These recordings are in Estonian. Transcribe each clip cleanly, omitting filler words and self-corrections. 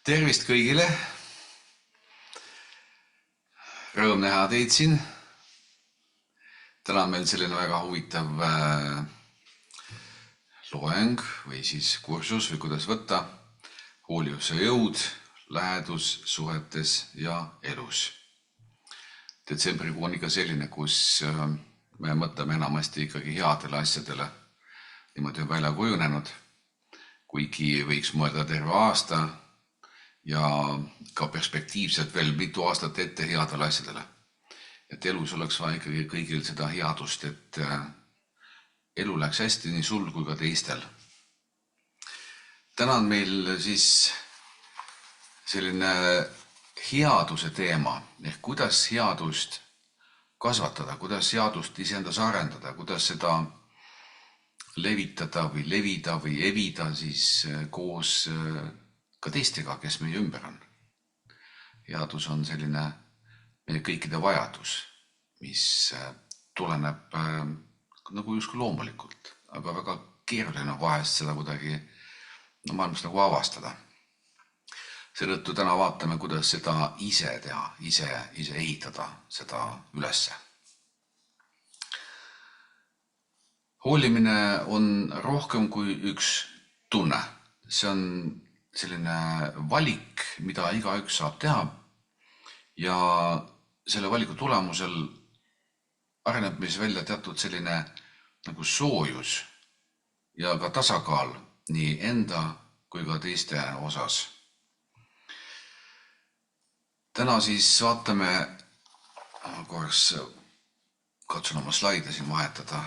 Tervist kõigile! Rõõm näha teid siin. Täna on meil selline väga huvitav loeng või siis kursus või kuidas võtta hoolivuse jõud lähedussuhetes ja elus. Detsembrikuu on ikka selline, kus me mõtleme enamasti ikkagi headele asjadele. Niimoodi on välja kujunenud, kuigi võiks mõelda terve aasta ja ka perspektiivselt veel mitu aastat ette headele asjadele. Et elus oleks vaja ikkagi kõigil seda headust, et elu läks hästi nii sul kui ka teistel. Täna on meil siis selline headuse teema, ehk kuidas headust kasvatada, kuidas headust iseendas arendada, kuidas seda levitada või levida või evida siis koos ka teistega, kes meie ümber on. Headus on selline meie kõikide vajadus, mis tuleneb nagu justkui loomulikult, aga väga keeruline vahest seda kuidagi maailmas nagu avastada. Seetõttu täna vaatame, kuidas seda ise teha, ise ehitada seda ülesse. Hoolimine on rohkem kui üks tunne. See on selline valik, mida igaüks saab teha ja selle valiku tulemusel areneb meis välja teatud selline nagu soojus ja ka tasakaal nii enda kui ka teiste osas. Täna siis vaatame, korraks katsun oma slaide siin vahetada.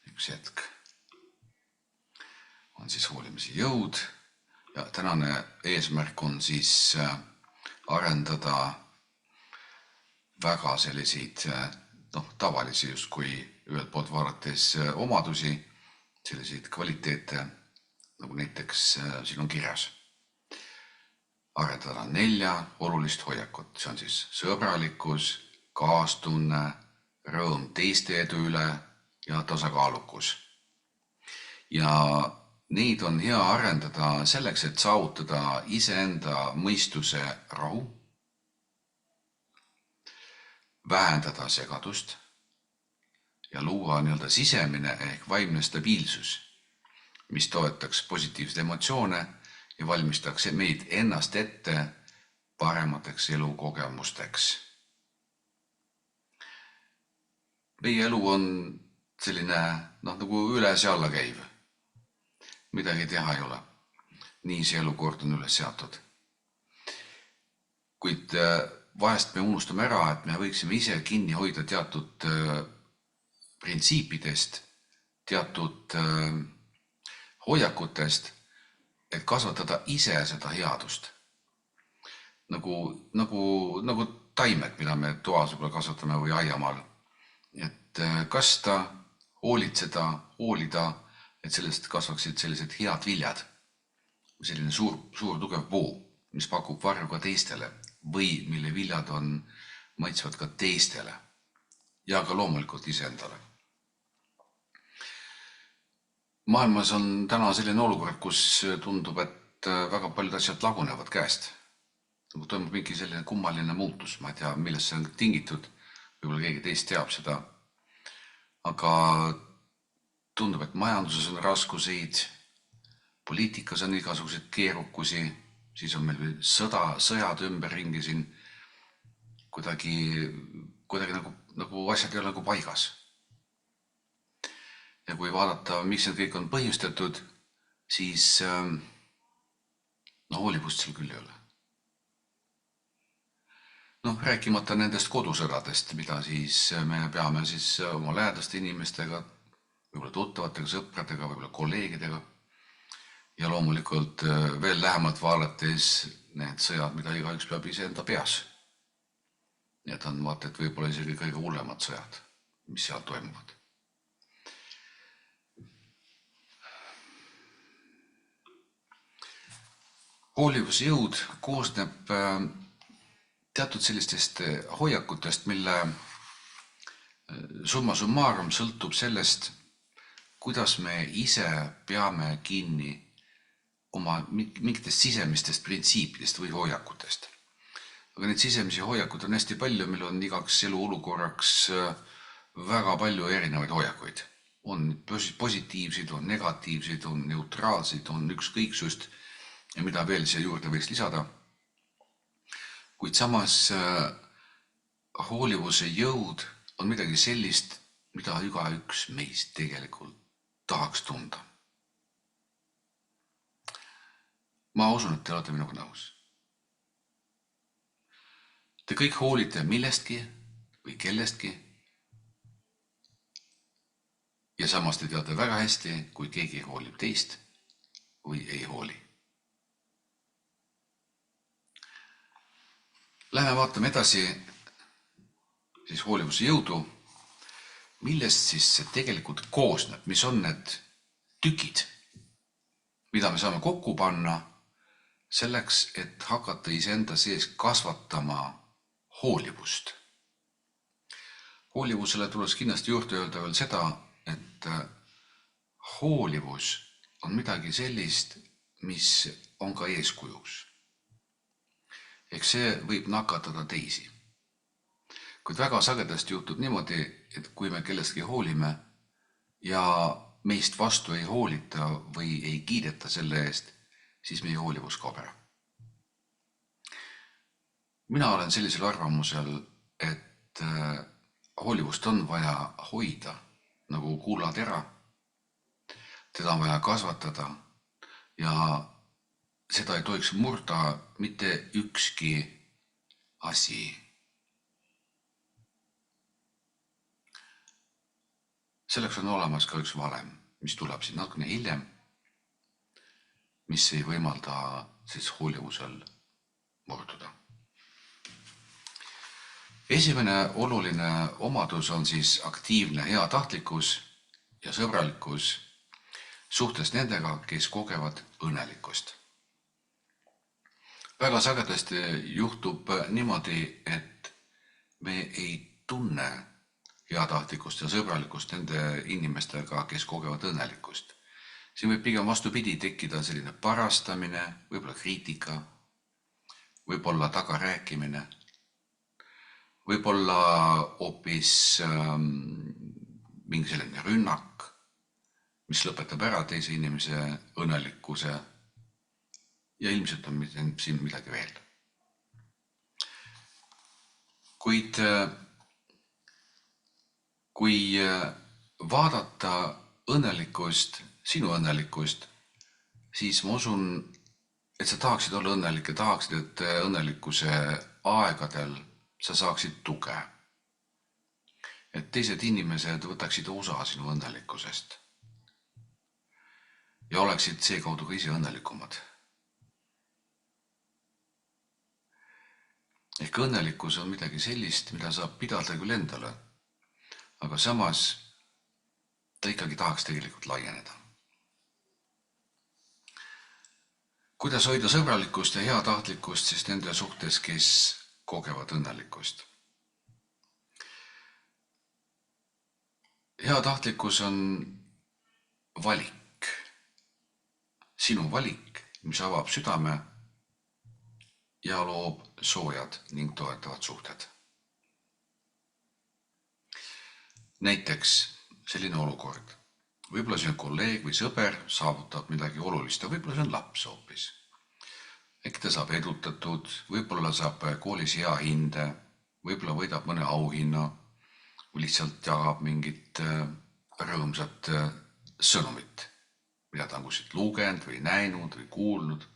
Üks hetk. On siis hoolimise jõud ja tänane eesmärk on siis arendada väga selliseid tavalisi justkui ühelt poolt vaadates omadusi, selliseid kvaliteete, nagu näiteks siin on kirjas. Arendada 4 olulist hoiakut, see on siis sõbralikkus, kaastunne, rõõm teiste edu üle ja tasakaalukus. Ja neid on hea arendada selleks, et saavutada iseenda mõistuse rahu, vähendada segadust ja luua sisemine ehk vaimne stabiilsus, mis toetaks positiivseid emotsioone ja valmistaks meid ennast ette paremateks elukogemusteks. Meie elu on selline nagu üles ja alla käiv. Midagi teha ei ole. Nii see elukord on üles seatud. Kuid vahest me unustame ära, et me võiksime ise kinni hoida teatud printsiipidest, teatud hoiakutest, et kasvatada ise seda headust. Nagu taimed, mida me toas kasvatame või aiamaal. Et kasta, hoolitseda, hoolida, et sellest kasvaksid sellised head viljad, selline suur tugev puu, mis pakub varju ka teistele või mille viljad maitsvad ka teistele ja ka loomulikult iseendale. Maailmas on täna selline olukord, kus tundub, et väga paljud asjad lagunevad käest. Toimub mingi selline kummaline muutus, ma ei tea, millest see on tingitud, võib-olla keegi teist teab seda, aga tundub, et majanduses on raskuseid, poliitikas on igasuguseid keerukusi, siis on meil sõjad ümberringi siin, kuidagi nagu asjad ei ole nagu paigas. Ja kui vaadata, miks need kõik on põhjustatud, siis hoolivust seal küll ei ole. Rääkimata nendest kodusõdadest, mida siis me peame siis oma lähedaste inimestega, võib-olla tuttavatega, sõpradega, võib-olla kolleegidega ja loomulikult veel lähemalt vaadates need sõjad, mida igaüks peab iseenda peas. Need on vaata, et võib-olla isegi kõige hullemad sõjad, mis seal toimuvad. Hoolivuse jõud koosneb teatud sellistest hoiakutest, mille summa summarum sõltub sellest, kuidas me ise peame kinni oma mingitest sisemistest printsiipidest või hoiakutest. Aga neid sisemisi hoiakud on hästi palju, meil on igaks elu olukorraks väga palju erinevaid hoiakuid. On positiivseid, on negatiivseid, on neutraalseid, on ükskõiksust ja mida veel siia juurde võiks lisada. Kuid samas hoolivuse jõud on midagi sellist, mida igaüks meist tegelikult tahaks tunda. Ma usun, et te olete minuga nõus. Te kõik hoolite millestki või kellestki ja samas te teate väga hästi, kui keegi hoolib teist või ei hooli. Läheme vaatame edasi siis hoolivuse jõudu, millest siis see tegelikult koosneb, mis on need tükid, mida me saame kokku panna selleks, et hakata iseenda sees kasvatama hoolivust. Hoolivusele tuleks kindlasti juurde öelda veel seda, et hoolivus on midagi sellist, mis on ka eeskujuks. Eks see võib nakatada teisi. Kuid väga sagedasti juhtub niimoodi, et kui me kellestki hoolime ja meist vastu ei hoolita või ei kiideta selle eest, siis meie hoolivus kaob ära. Mina olen sellisel arvamusel, et hoolivust on vaja hoida nagu kuulatera. Teda on vaja kasvatada ja seda ei tohiks murda mitte ükski asi. Selleks on olemas ka üks valem, mis tuleb siin natukene hiljem, mis ei võimalda siis hoolivusel murduda. Esimene oluline omadus on siis aktiivne heatahtlikkus ja sõbralikkus suhtes nendega, kes kogevad õnnelikkust. Väga sagedasti juhtub niimoodi, et me ei tunne heatahtlikkust ja sõbralikkust nende inimestega, kes kogevad õnnelikkust. Siin võib pigem vastupidi tekkida selline parastamine, võib-olla kriitika, võib-olla tagarääkimine, võib-olla hoopis mingi selline rünnak, mis lõpetab ära teise inimese õnnelikkuse ja ilmselt on siin midagi veel. Kuid kui vaadata õnnelikkust, sinu õnnelikkust, siis ma usun, et sa tahaksid olla õnnelik ja tahaksid, et õnnelikkuse aegadel sa saaksid tuge. Et teised inimesed võtaksid osa sinu õnnelikkusest ja oleksid seekaudu ka ise õnnelikumad. Ehk õnnelikkus on midagi sellist, mida saab pidada küll endale, aga samas ta ikkagi tahaks tegelikult laieneda. Kuidas hoida sõbralikkust ja heatahtlikkust siis nende suhtes, kes kogevad õnnelikkust? Heatahtlikkus on valik, sinu valik, mis avab südame ja loob soojad ning toetavad suhted. Näiteks selline olukord. Võib-olla see on kolleeg või sõber, saavutab midagi olulist ja võib-olla see on laps hoopis. Äkki ta saab edutatud, võib-olla saab koolis hea hinde, võib-olla võidab mõne auhinna või lihtsalt jagab mingit rõõmsat sõnumit, mida ta on kuskilt lugenud või näinud või kuulnud.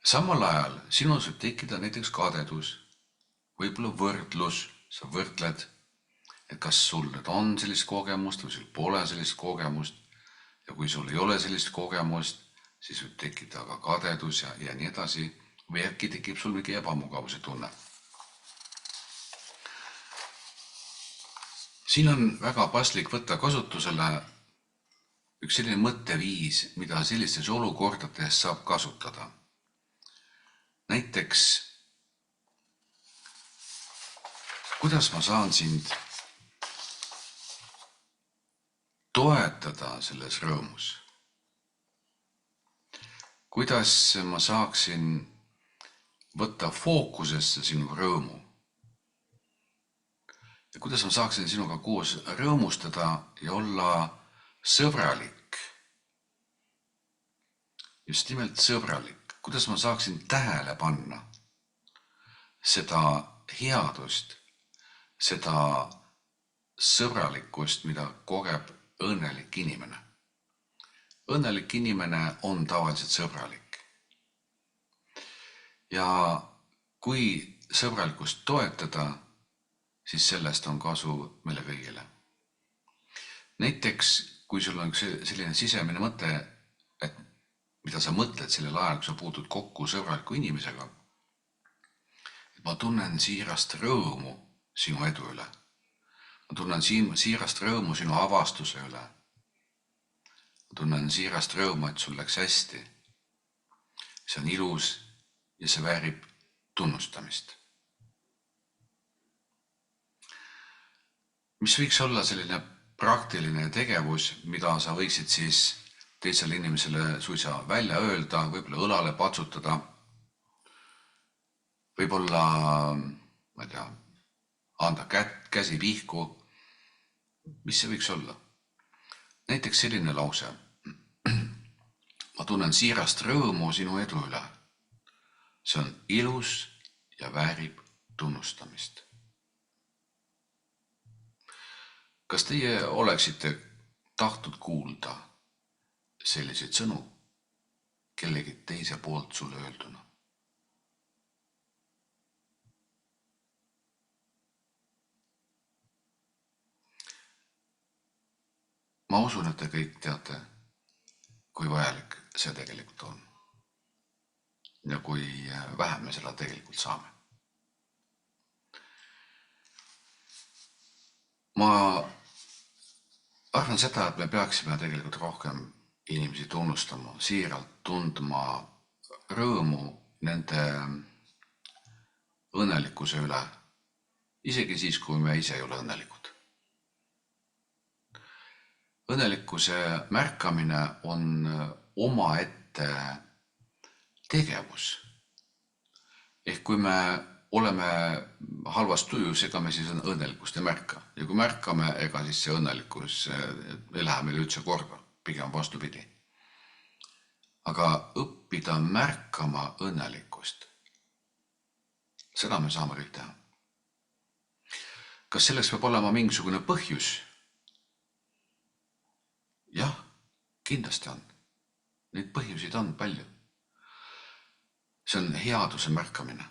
Samal ajal sinus võib tekkida näiteks kadedus, võib-olla võrdlus, sa võrdled, et kas sul nüüd on sellist kogemust või sul pole sellist kogemust ja kui sul ei ole sellist kogemust, siis võib tekkida ka kadedus ja nii edasi või äkki tekib sul mingi ebamugavuse tunne. Siin on väga paslik võtta kasutusele üks selline mõtteviis, mida sellistes olukordades saab kasutada. Näiteks, kuidas ma saan sind toetada selles rõõmus? kuidas ma saaksin võtta fookusesse sinu rõõmu ja kuidas ma saaksin sinuga koos rõõmustada ja olla sõbralik, just nimelt sõbralik, kuidas ma saaksin tähele panna seda headust, seda sõbralikkust, mida kogeb õnnelik inimene. Õnnelik inimene on tavaliselt sõbralik. Ja kui sõbralikkust toetada, siis sellest on kasu meile kõigile. Näiteks, kui sul on selline sisemine mõte, et mida sa mõtled sellel ajal, kui sa puutud kokku sõbraliku inimesega, et ma tunnen siirast rõõmu sinu edu üle. Ma tunnen siirast rõõmu sinu avastuse üle. Ma tunnen siirast rõõmu, et sul läks hästi. See on ilus ja see väärib tunnustamist. Mis võiks olla selline praktiline tegevus, mida sa võiksid siis teisele inimesele suisa välja öelda, võib-olla õlale patsutada, võib-olla, ma ei tea, anda käsi pihku. Mis see võiks olla? Näiteks selline lause. Ma tunnen siirast rõõmu sinu edu üle. See on ilus ja väärib tunnustamist. Kas teie oleksite tahtnud kuulda selliseid sõnu kellegi teise poolt sulle öelduna? Ma usun, et te kõik teate, kui vajalik see tegelikult on. Ja kui vähe me seda tegelikult saame. Ma arvan seda, et me peaksime tegelikult rohkem inimesi tunnustama, siiralt tundma rõõmu nende õnnelikkuse üle, isegi siis, kui me ise ei ole õnnelikud. Õnnelikkuse märkamine on omaette tegevus. Ehk kui me oleme halvas tujus, ega me siis õnnelikkust ei märka. Ja kui märkame, ega siis see õnnelikkus ei lähe meile üldse korda, pigem vastupidi. Aga õppida märkama õnnelikkust, seda me saame kõik teha. Kas selleks peab olema mingisugune põhjus? Jah, kindlasti on. Neid põhjusid on palju. See on headuse märkamine.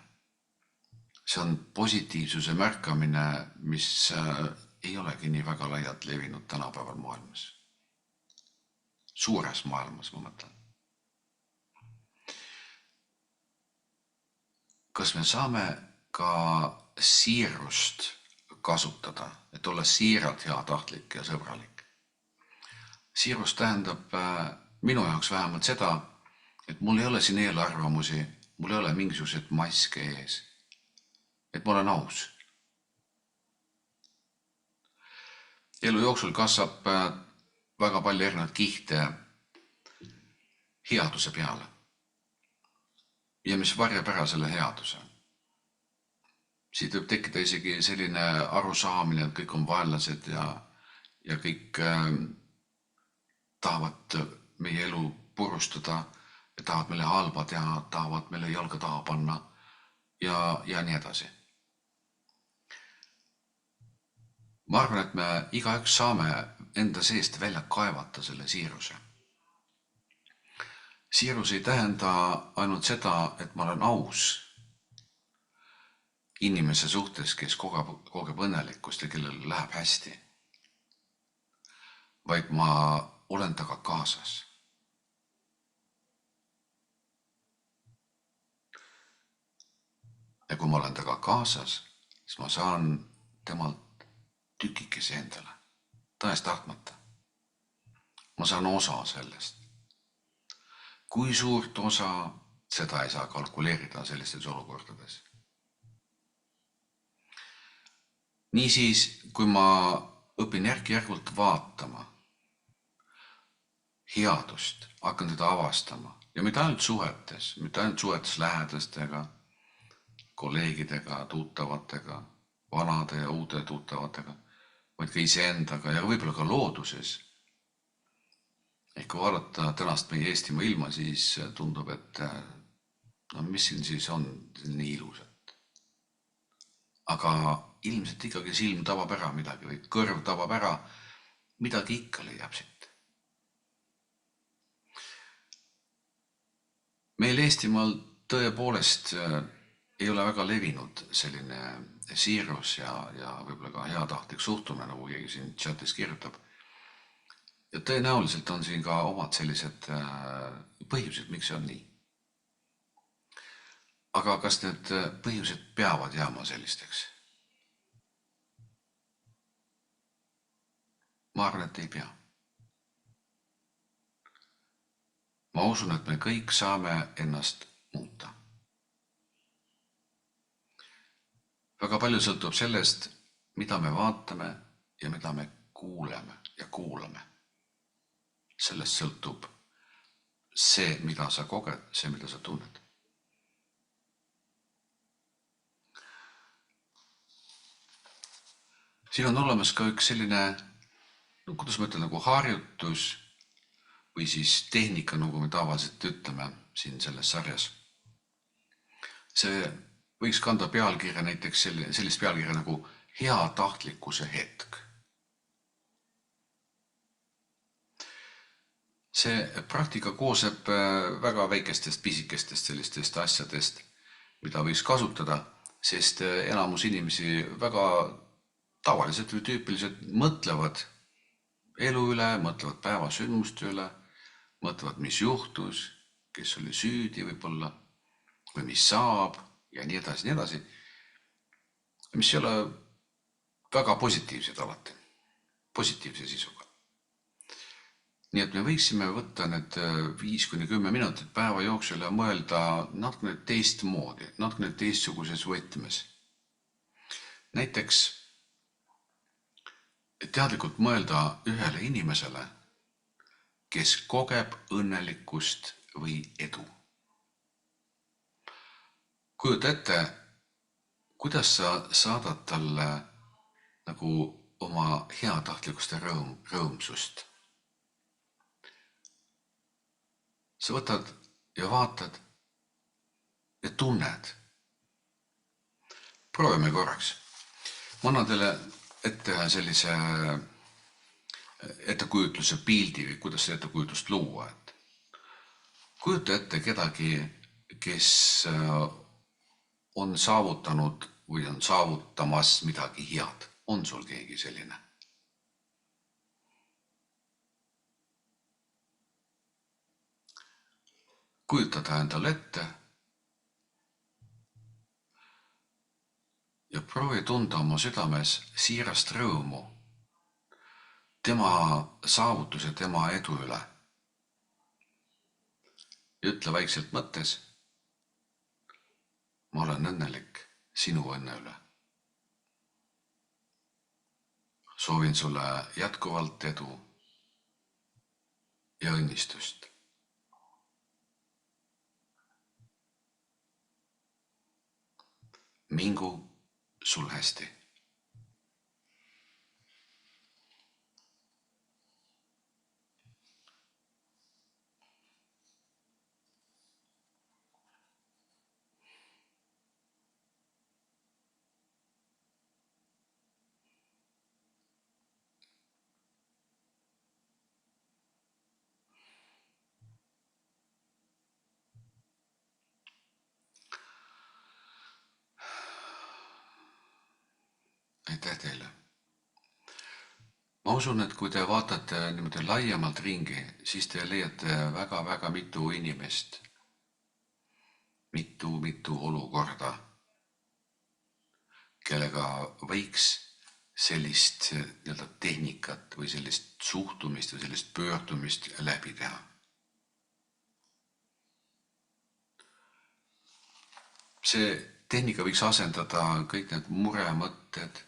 See on positiivsuse märkamine, mis ei olegi nii väga laialt levinud tänapäeval maailmas. Suures maailmas, ma mõtlen. Kas me saame ka siirust kasutada, et olla siiralt heatahtlik ja sõbralik? Siirus tähendab minu jaoks vähemalt seda, et mul ei ole siin eelarvamusi, mul ei ole mingisugused maske ees, et ma olen aus. Elu jooksul kasvab väga palju erinevaid kihte headuse peale ja mis varjab ära selle headuse. Siit võib tekkida isegi selline arusaamine, et kõik on vaenlased ja kõik tahavad meie elu purustada ja tahavad meile halba teha, tahavad meile jalga taha panna ja nii edasi. Ma arvan, et me igaüks saame enda seest välja kaevata selle siiruse. Siirus ei tähenda ainult seda, et ma olen aus inimese suhtes, kes kogeb õnnelikkust ja kellel läheb hästi, vaid ma olen taga kaasas. Ja kui ma olen taga kaasas, siis ma saan temalt tükikese endale, tõest tahtmata. Ma saan osa sellest. Kui suurt osa, seda ei saa kalkuleerida sellistes olukordades. Niisiis, kui ma õpin järk-järgult vaatama headust, hakkan teda avastama ja mitte ainult suhetes lähedastega, kolleegidega, tuttavatega, vanade ja uute tuttavatega, vaid ka iseendaga ja võib-olla ka looduses. Ehk kui vaadata tänast meie Eestimaa ilma, siis tundub, et no mis siin siis on nii ilusat. Aga ilmselt ikkagi silm tabab ära midagi või kõrv tabab ära, midagi ikka leiab siit. Meil Eestimaal tõepoolest ei ole väga levinud selline siirus ja võib-olla ka heatahtlik suhtumine, nagu keegi siin chatis kirjutab. Ja tõenäoliselt on siin ka omad sellised põhjused, miks see on nii. Aga kas need põhjused peavad jääma sellisteks? Ma arvan, et ei pea. Ma usun, et me kõik saame ennast muuta. Väga palju sõltub sellest, mida me vaatame ja mida me kuuleme ja kuulame. Sellest sõltub see, mida sa koged, see, mida sa tunned. Siin on olemas ka üks selline, kuidas ma ütlen, nagu harjutus või siis tehnika, nagu me tavaliselt ütleme siin selles sarjas. See võiks kanda pealkirja näiteks sellist pealkirja nagu heatahtlikkuse hetk. See praktika koosneb väga väikestest, pisikestest sellistest asjadest, mida võiks kasutada, sest enamus inimesi väga tavaliselt või tüüpiliselt mõtlevad elu üle, mõtlevad päevasündmuste üle, mõtlevad, mis juhtus, kes oli süüdi võib-olla või mis saab ja nii edasi, mis ei ole väga positiivsed alati, positiivse sisuga. Nii et me võiksime võtta need 5-10 minutit päeva jooksul ja mõelda natukene teistmoodi, natukene teistsuguses võtmes. Näiteks teadlikult mõelda ühele inimesele, kes kogeb õnnelikkust või edu. Kujuta ette, kuidas sa saadad talle nagu oma heatahtlikkust ja rõõmsust. Sa võtad ja vaatad ja tunned. Proovime korraks. Ma annan teile ette sellise ettekujutluse pildi või kuidas see ettekujutlust luua. Kujuta ette kedagi, kes on saavutanud või on saavutamas midagi head. On sul keegi selline? Kujuta ta endale ette ja proovi tunda oma südames siirast rõõmu tema saavutuse, tema edu üle. Ja ütle vaikselt mõttes, ma olen õnnelik sinu õnne üle. Soovin sulle jätkuvalt edu ja õnnistust. Mingu sul hästi. Aitäh teile. Ma usun, et kui te vaatate niimoodi laiemalt ringi, siis te leiate väga mitu inimest, mitu olukorda, kellega võiks sellist tehnikat või sellist suhtumist või sellist pöördumist läbi teha. See tehnika võiks asendada kõik need muremõtted,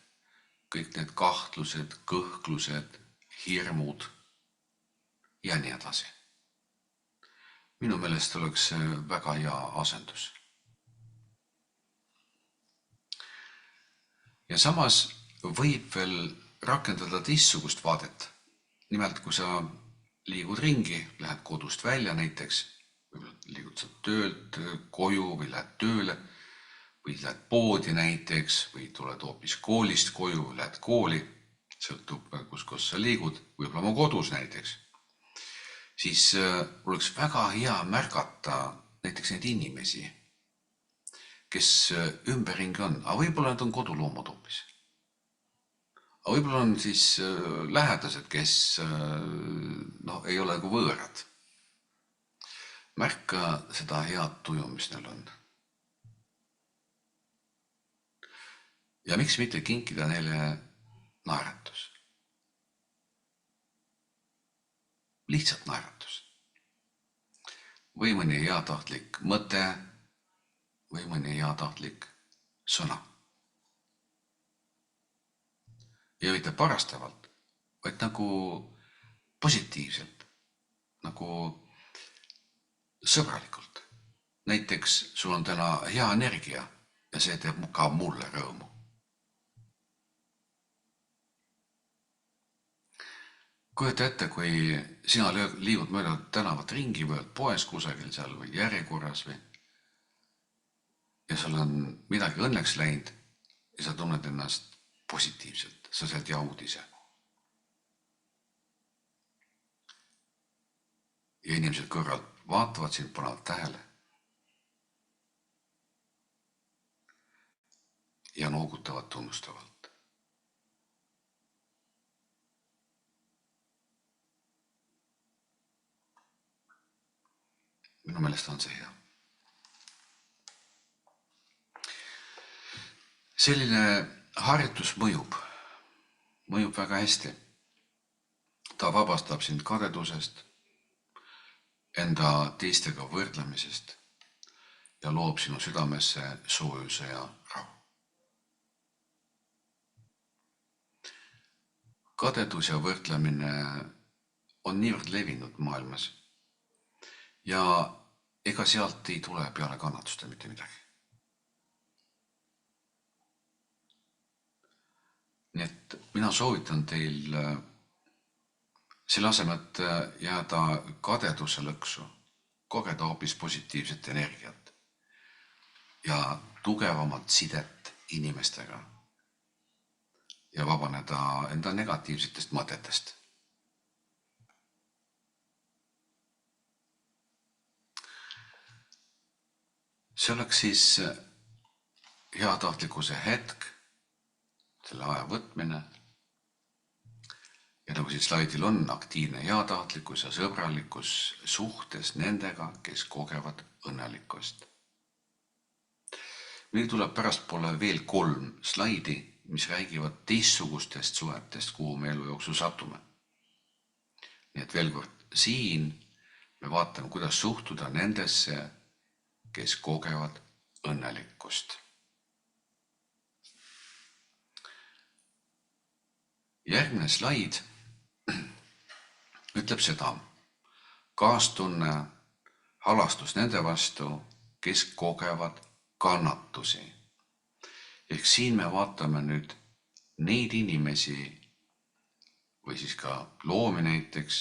kõik need kahtlused, kõhklused, hirmud ja nii edasi. minu meelest oleks see väga hea asendus. Ja samas võib veel rakendada teistsugust vaadet. Nimelt, kui sa liigud ringi, lähed kodust välja näiteks, või liigud sa töölt koju või lähed tööle, või lähed poodi näiteks, või tuled hoopis koolist koju, lähed kooli, sõltub kus sa liigud, võib-olla oma kodus näiteks, siis oleks väga hea märgata näiteks neid inimesi, kes ümberringi on, aga võib-olla nad on koduloomad hoopis. Aga võib-olla on siis lähedased, kes ei ole nagu võõrad. Märka seda head tuju, mis neil on. Ja miks mitte kinkida neile naeratus? Lihtsalt naeratus. Või mõni heatahtlik mõte, või mõni heatahtlik sõna. Ja mitte parastavalt, vaid nagu positiivselt, nagu sõbralikult. Näiteks sul on täna hea energia ja see teeb ka mulle rõõmu. Kujuta ette, kui sina liigud mööda tänavat ringi või poes kusagil seal või järjekorras või ja sul on midagi õnneks läinud ja sa tunned ennast positiivselt, sa saad hea uudise. Ja inimesed kõrvalt vaatavad sind, panevad tähele ja noogutavad tunnustavalt. Minu meelest on see hea. Selline harjutus mõjub väga hästi. Ta vabastab sind kadedusest, enda teistega võrdlemisest ja loob sinu südamesse soojuse ja rahu. Kadedus ja võrdlemine on niivõrd levinud maailmas ja ega sealt ei tule peale kannatuste mitte midagi. Nii et mina soovitan teil selle asemel, et jääda kadeduse lõksu, kogeda hoopis positiivset energiat ja tugevamat sidet inimestega ja vabaneda enda negatiivsetest mõtetest. See oleks siis heatahtlikkuse hetk, selle aja võtmine ja nagu siis slaidil on, aktiivne heatahtlikkus ja sõbralikkus suhtes nendega, kes kogevad õnnelikkust. Meil tuleb pärastpoole veel 3 slaidi, mis räägivad teistsugustest suhetest, kuhu me elu jooksul satume. Nii et veel kord, siin me vaatame, kuidas suhtuda nendesse, kes kogevad õnnelikkust. Järgmine slaid ütleb seda. Kaastunne, halastus nende vastu, kes kogevad kannatusi. Ehk siin me vaatame nüüd neid inimesi või siis ka loomi näiteks,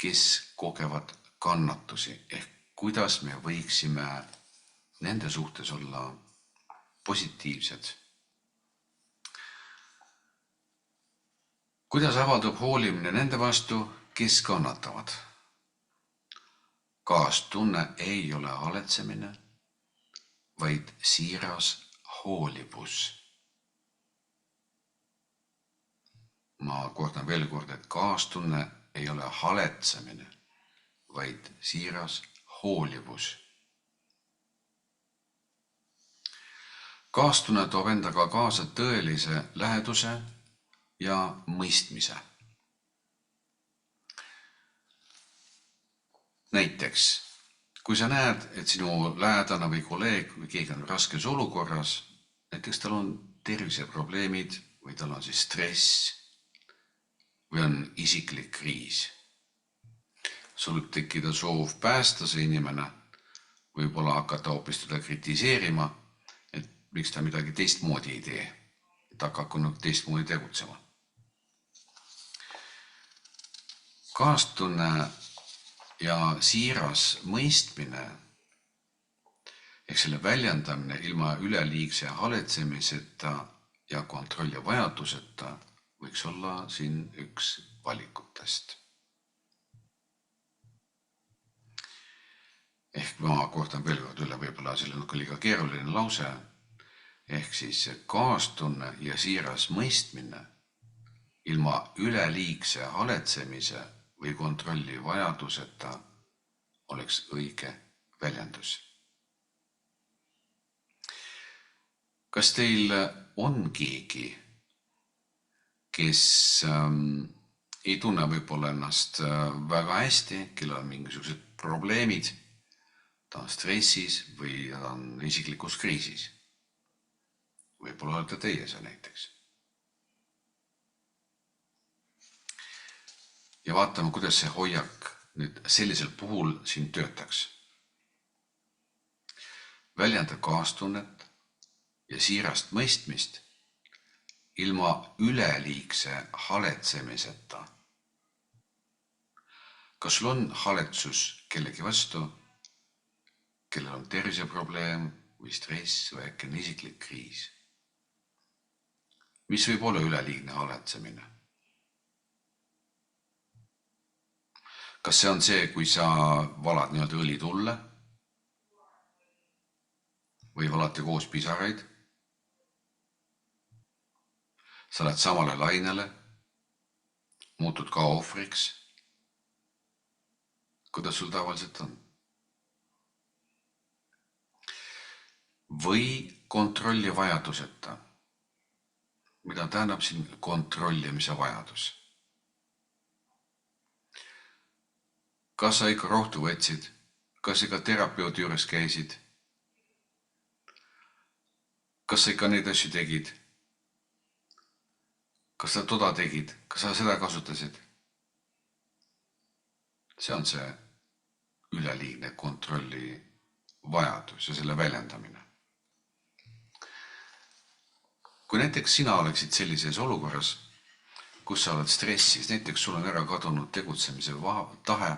kes kogevad kannatusi. Ehk kuidas me võiksime nende suhtes olla positiivsed. Kuidas avaldub hoolimine nende vastu, kes kannatavad? Kaastunne ei ole haletsemine, vaid siiras hoolivus. Ma kordan veel kord, et kaastunne ei ole haletsemine, vaid siiras hoolivus. Kaastunne toob endaga kaasa tõelise läheduse ja mõistmise. Näiteks, kui sa näed, et sinu lähedane või kolleeg või keegi on raskes olukorras, näiteks tal on terviseprobleemid või tal on siis stress või on isiklik kriis. sul võib tekkida soov päästa see inimene, võib-olla hakata hoopis teda kritiseerima, et miks ta midagi teistmoodi ei tee, et hakka teistmoodi tegutsema. Kaastunne ja siiras mõistmine ehk selle väljendamine ilma üleliigse haletsemiseta ja kontrolli vajaduseta võiks olla siin üks valikutest. Ehk ma kordan veel kord üle, võib-olla selle on liiga keeruline lause, ehk siis kaastunne ja siiras mõistmine ilma üleliigse haletsemise või kontrolli vajaduseta oleks õige väljendus. Kas teil on keegi, kes ei tunne võib-olla ennast väga hästi, kellel on mingisugused probleemid, ta on stressis või ta on isiklikus kriisis? Võib-olla olete teie see näiteks. Ja vaatame, kuidas see hoiak nüüd sellisel puhul siin töötaks. Väljenda kaastunnet ja siirast mõistmist ilma üleliigse haletsemiseta. Kas sul on haletsus kellegi vastu, kellel on terviseprobleem või stress või äkki on isiklik kriis? Mis võib olla üleliigne haletsemine? Kas see on see, kui sa valad nii-öelda õli tulle või valate koos pisaraid? Sa oled samale lainele, muutud ka ohvriks? Kuidas sul tavaliselt on? Või kontrolli vajaduseta. Mida tähendab siin kontrollimise vajadus? Kas sa ikka rohtu võtsid? Kas ikka terapeudi juures käisid? Kas sa ikka neid asju tegid? Kas sa toda tegid? Kas sa seda kasutasid? See on see üleliigne kontrolli vajadus ja selle väljendamine. Kui näiteks sina oleksid sellises olukorras, kus sa oled stressis, näiteks sul on ära kadunud tegutsemise tahe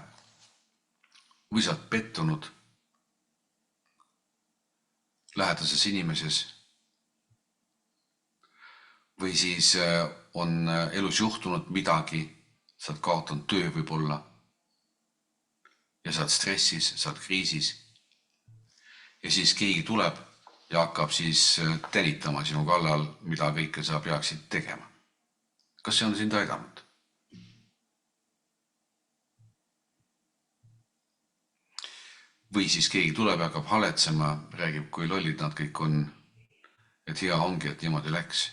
või sa oled pettunud lähedases inimeses või siis on elus juhtunud midagi, sa oled kaotanud töö võib-olla ja sa oled stressis, sa oled kriisis ja siis keegi tuleb ja hakkab siis tänitama sinu kallal, mida kõike sa peaksid tegema. Kas see on sind aidanud? Või siis keegi tuleb ja hakkab haletsema, räägib, kui lollid nad kõik on, et hea ongi, et niimoodi läks.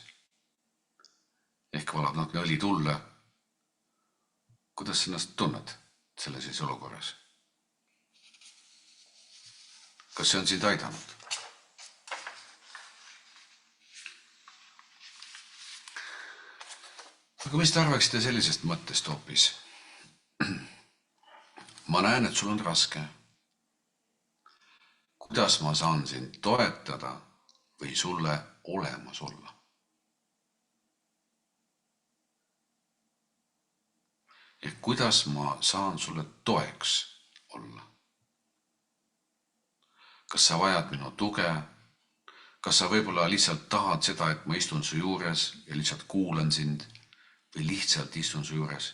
Ehk valab nad õli tulle. Kuidas sa ennast tunned sellises olukorras? Kas see on sind aidanud? Aga mis te arvaksite sellisest mõttest hoopis? Ma näen, et sul on raske. Kuidas ma saan sind toetada või sulle olemas olla? Ehk kuidas ma saan sulle toeks olla? Kas sa vajad minu tuge? Kas sa võib-olla lihtsalt tahad seda, et ma istun su juures ja lihtsalt kuulan sind või lihtsalt istun su juures?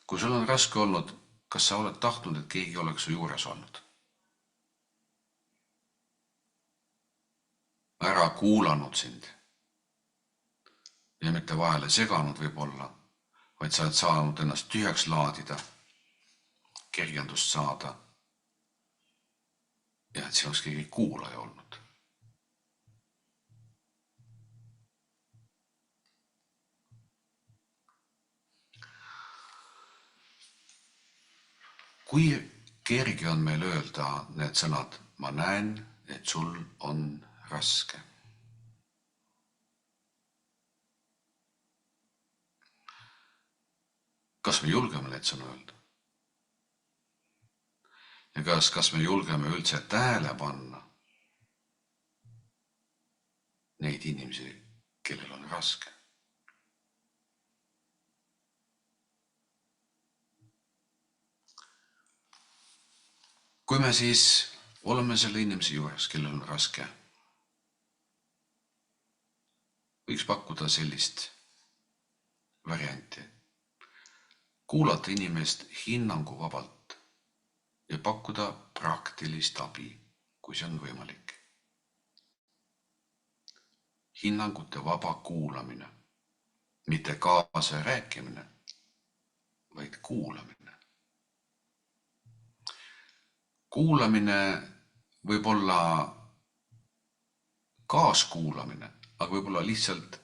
Kui sul on raske olnud, kas sa oled tahtnud, et keegi oleks su juures olnud? Ära kuulanud sind ja mitte vahele seganud võib-olla, vaid sa oled saanud ennast tühjaks laadida, kergendust saada ja et siin oleks keegi kuulaja olnud. Kui kerge on meil öelda need sõnad, ma näen, et sul on raske. kas me julgeme neid sõnu öelda? Ja kas me julgeme üldse tähele panna neid inimesi, kellel on raske? Kui me siis oleme selle inimese juures, kellel on raske, võiks pakkuda sellist varianti. Kuulata inimest hinnanguvabalt ja pakkuda praktilist abi, kui see on võimalik. Hinnangute vaba kuulamine, mitte kaasa rääkimine, vaid kuulamine. Kuulamine võib olla kaaskuulamine, aga võib olla lihtsalt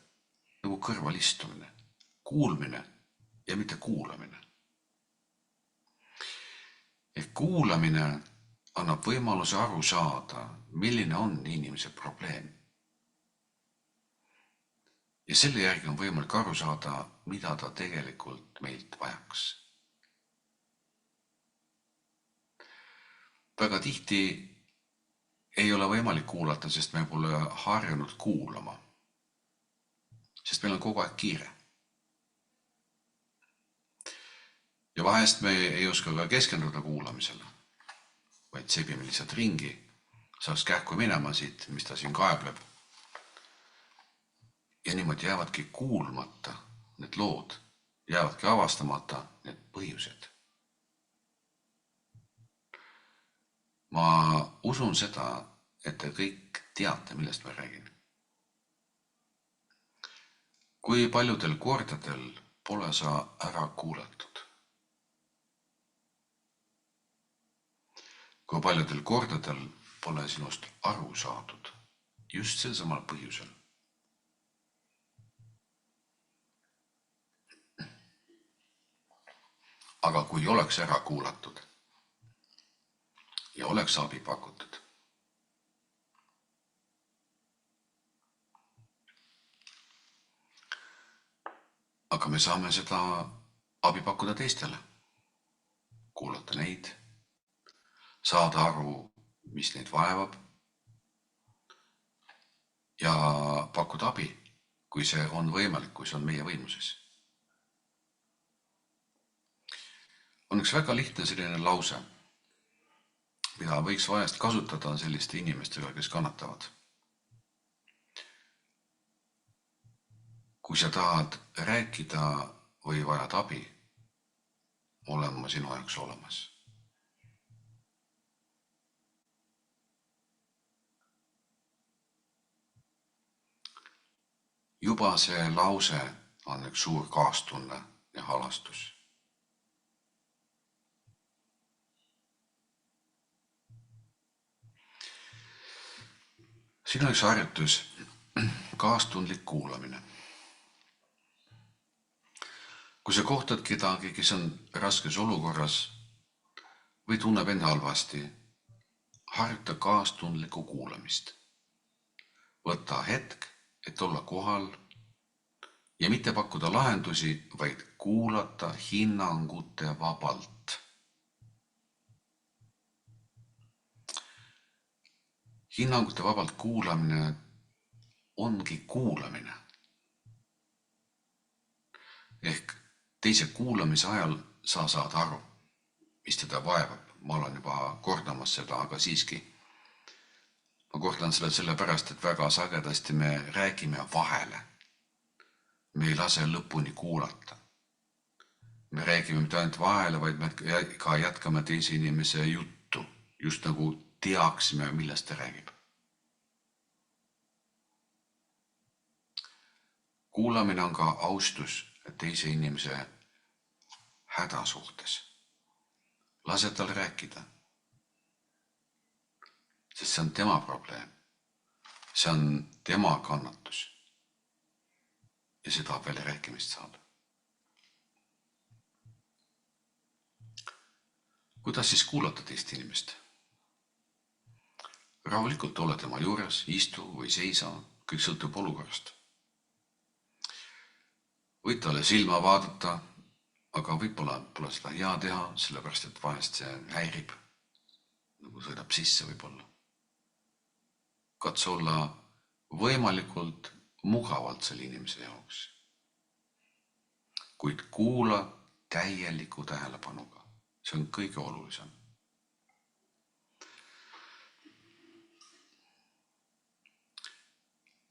nagu kõrvalistumine. Kuulmine ja mitte kuulamine. Ehk kuulamine annab võimaluse aru saada, milline on inimese probleem. Ja selle järgi on võimalik aru saada, mida ta tegelikult meilt vajaks. Väga tihti ei ole võimalik kuulata, sest me pole harjunud kuulama. Sest meil on kogu aeg kiire. Ja vahest me ei oska ka keskenduda kuulamisele, vaid sebime lihtsalt ringi, saaks kähku minema siit, mis ta siin kaebleb. Ja niimoodi jäävadki kuulmata need lood, jäävadki avastamata need põhjused. Ma usun seda, et te kõik teate, millest ma räägin. Kui paljudel kordadel pole sa ära kuulatud? Kui paljudel kordadel pole sinust aru saadud just sel samal põhjusel? Aga kui oleks ära kuulatud ja oleks abi pakutud, aga me saame seda abi pakkuda teistele, kuulata neid, saada aru, mis neid vaevab ja pakkuda abi, kui see on võimalik, kui see on meie võimuses. On üks väga lihtne selline lause, mida võiks vahest kasutada selliste inimestega, kes kannatavad. Kui sa tahad rääkida või vajad abi, olen ma sinu jaoks olemas. Juba see lause on üks suur kaastunne ja halastus. Siin on üks harjutus, kaastundlik kuulamine. Kui sa kohtad kedagi, kes on raskes olukorras või tunneb end halvasti, harjuta kaastundlikku kuulamist. Võta hetk, et olla kohal ja mitte pakkuda lahendusi, vaid kuulata hinnangute vabalt. Hinnangute vabalt kuulamine ongi kuulamine. Ehk teise kuulamise ajal sa saad aru, mis teda vaevab. Ma olen juba kordamas seda, aga siiski. Ma kordan selle sellepärast, et väga sagedasti me räägime vahele. Me ei lase lõpuni kuulata. Me räägime mitte ainult vahele, vaid me ka jätkame teise inimese juttu, just nagu teaksime, millest ta räägib. Kuulamine on ka austus teise inimese häda suhtes. Lase tal rääkida. Sest see on tema probleem. See on tema kannatus. Ja see tahab veel rääkimist saada. Kuidas siis kuulata teist inimest? Rahulikult ole tema juures, istu või seisa, kõik sõltub olukorrast. Võid talle silma vaadata aga võib-olla pole seda hea teha, sellepärast et vahest see häirib, nagu sõidab sisse võib-olla. Katsu olla võimalikult mugavalt selle inimese jaoks. Kuid kuula täieliku tähelepanuga. See on kõige olulisem.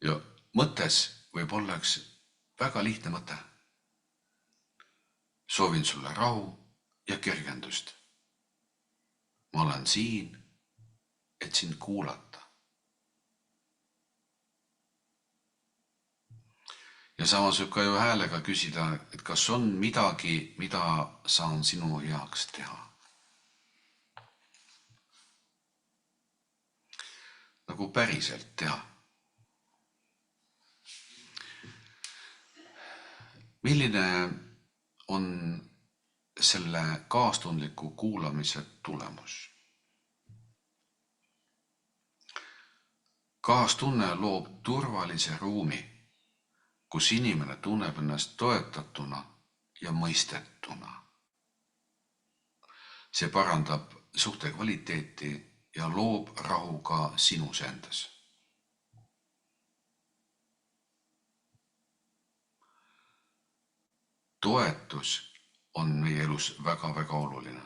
Ja mõttes võib olla üks väga lihtne mõte. Soovin sulle rahu ja kergendust. Ma olen siin, et sind kuulata. Ja samas võib ka ju häälega küsida, et kas on midagi, mida saan sinu heaks teha. Nagu päriselt teha. Milline on selle kaastundliku kuulamise tulemus? Kaastunne loob turvalise ruumi, kus inimene tunneb ennast toetatuna ja mõistetuna. See parandab suhte kvaliteeti ja loob rahu ka sinus endas. Toetus on meie elus väga-väga oluline,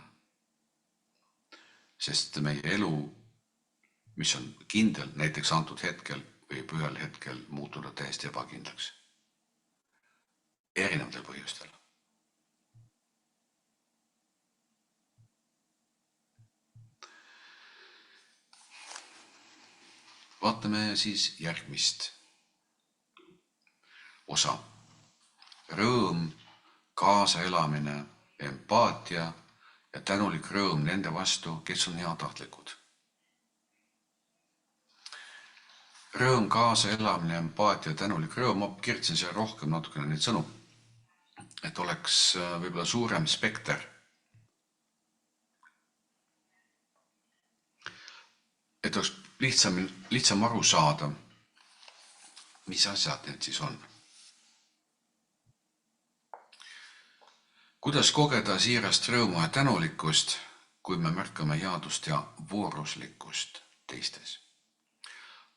sest meie elu, mis on kindel, näiteks antud hetkel, võib ühel hetkel muutuda täiesti ebakindlaks. Erinevatel põhjustel. Vaatame siis järgmist osa. Rõõm, kaasaelamine, empaatia ja tänulik rõõm nende vastu, kes on heatahtlikud. Rõõm, kaasaelamine, empaatia ja tänulik rõõm, ma kirjutasin siia rohkem natukene neid sõnu, et oleks võib-olla suurem spekter. Et oleks lihtsam aru saada, mis asjad need siis on. Kuidas kogeda siirast rõõmu ja tänulikkust, kui me märkame headust ja vooruslikkust teistes?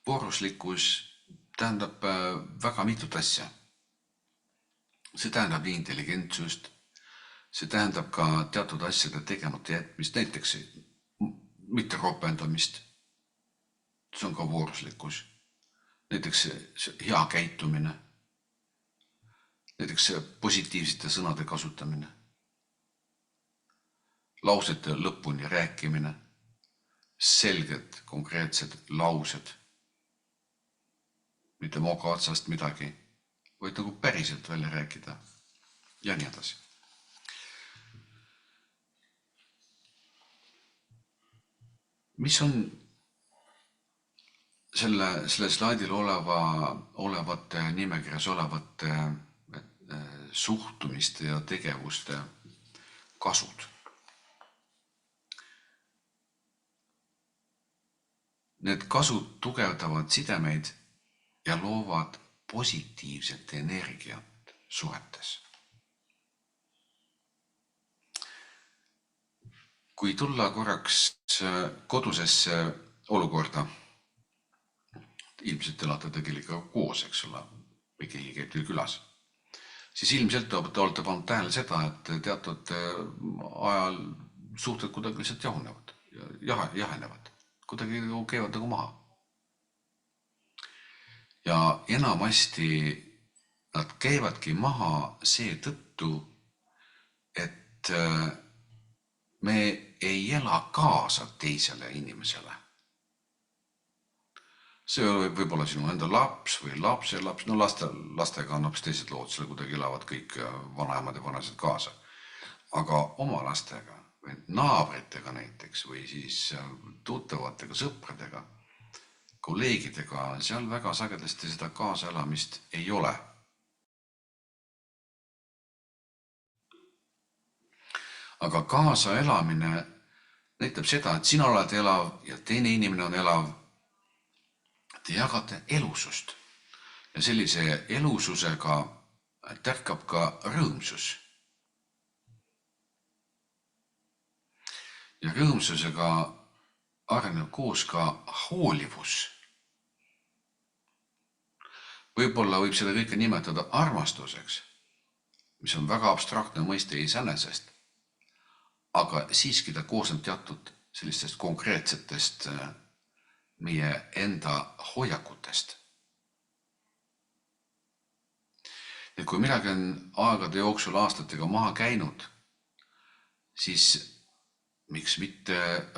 Vooruslikkus tähendab väga mitut asja. See tähendab nii intelligentsust, see tähendab ka teatud asjade tegemata jätmist, näiteks mitte ropendamist. See on ka vooruslikkus. Näiteks hea käitumine, näiteks positiivsete sõnade kasutamine, lausete lõpuni rääkimine, selged, konkreetsed laused, mitte moka otsast midagi, vaid nagu päriselt välja rääkida ja nii edasi. Mis on selle slaidil olevate nimekirjas olevate suhtumiste ja tegevuste kasud? Need kasud tugevdavad sidemeid ja loovad positiivset energiat suhetes. Kui tulla korraks kodusesse olukorda, ilmselt elate tegelikult koos, eks ole, või keegi käib teil külas, siis ilmselt olete pannud tähele seda, et teatud ajal suhted kuidagi lihtsalt jahenevad, kuidagi käivad nagu maha. Ja enamasti nad käivadki maha seetõttu, et me ei ela kaasa teisele inimesele. See võib olla sinu enda laps või lapse laps, no lastega on hoopis teised lood, selle kuidagi elavad kõik vanaemad ja vanased kaasa. Aga oma lastega või naabritega näiteks või siis tuttavatega, sõpradega, kolleegidega, seal väga sagedasti seda kaasaelamist ei ole. Aga kaasaelamine näitab seda, et sina oled elav ja teine inimene on elav. Te jagate elusust ja sellise elususega tärkab ka rõõmsus. ja rõõmsusega areneb koos ka hoolivus. Võib-olla võib seda kõike nimetada armastuseks, mis on väga abstraktne mõiste iseenesest, aga siiski ta koosneb teatud sellistest konkreetsetest meie enda hoiakutest. Et kui midagi on aegade jooksul aastatega maha käinud, siis miks mitte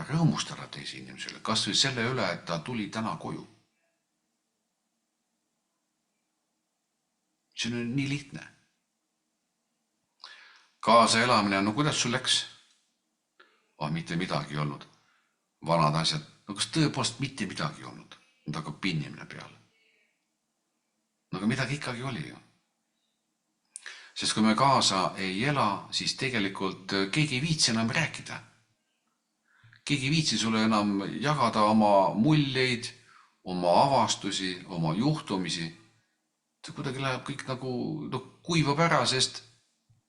rõõmustada teisi inimesele, kas või selle üle, et ta tuli täna koju. See on nii lihtne. Kaasa elamine, no kuidas sul läks? Mitte midagi ei olnud. Vanad asjad, no kas tõepoolest mitte midagi ei olnud? Nüüd hakkab pinnimine peale. No aga midagi ikkagi oli ju. Sest kui me kaasa ei ela, siis tegelikult keegi ei viitsi enam rääkida. Keegi ei viitsi sulle enam jagada oma muljeid, oma avastusi, oma juhtumisi. See kuidagi läheb kõik nagu kuivab ära, sest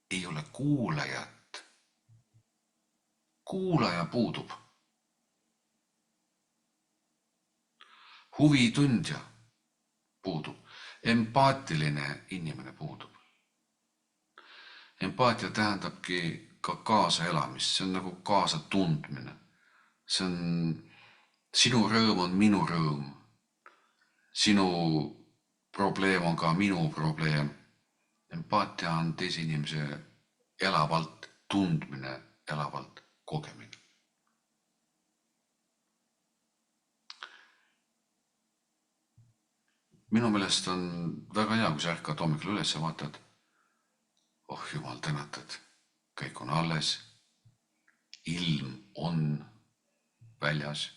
ei ole kuulajat. Kuulaja puudub. Huvitundja puudub. Empaatiline inimene puudub. Empaatia tähendabki ka kaasa elamist. See on nagu kaasa tundmine. See on, sinu rõõm on minu rõõm. Sinu probleem on ka minu probleem. Empaatia on teise inimese elavalt tundmine, elavalt kogemine. Minu meelest on väga hea, kui sa ärkad hommikul üles ja vaatad, jumal tänatud, kõik on alles, ilm on väljas.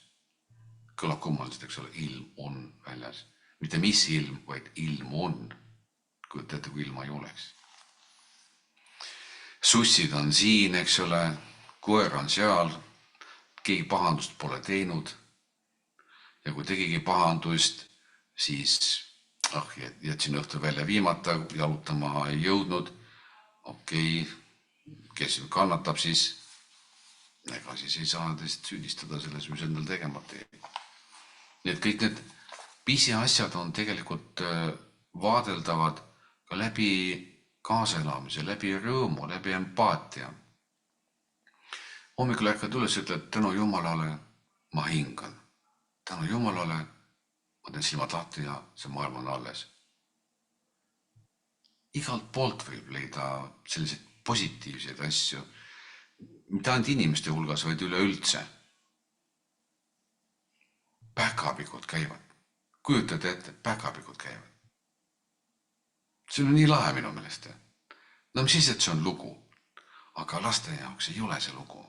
Kõlab kummaliselt, eks ole, ilm on väljas. Mitte mis ilm, vaid ilm on. Kujutate, kui ilma ei oleks. Sussid on siin, eks ole, koer on seal, keegi pahandust pole teinud. Ja kui tegigi pahandust, siis jätsin õhtu välja viimata, jalutama ei jõudnud. Okei, kes kannatab siis, ega siis ei saa teist süüdistada selles, mis endal tegemata jäi. Nii et kõik need pisiasjad on tegelikult vaadeldavad ka läbi kaaselamise, läbi rõõmu, läbi empaatia. Hommikul ärkad üles ja ütled, tänu Jumalale ma hingan. Tänu Jumalale ma teen silmad lahti ja see maailm on alles. Igalt poolt võib leida selliseid positiivseid asju, mitte ainult inimeste hulgas, vaid üleüldse. Päkapikud käivad. Kujutate ette, päkapikud käivad. See on nii lahe minu meelest. No mis siis, et see on lugu. Aga laste jaoks ei ole see lugu.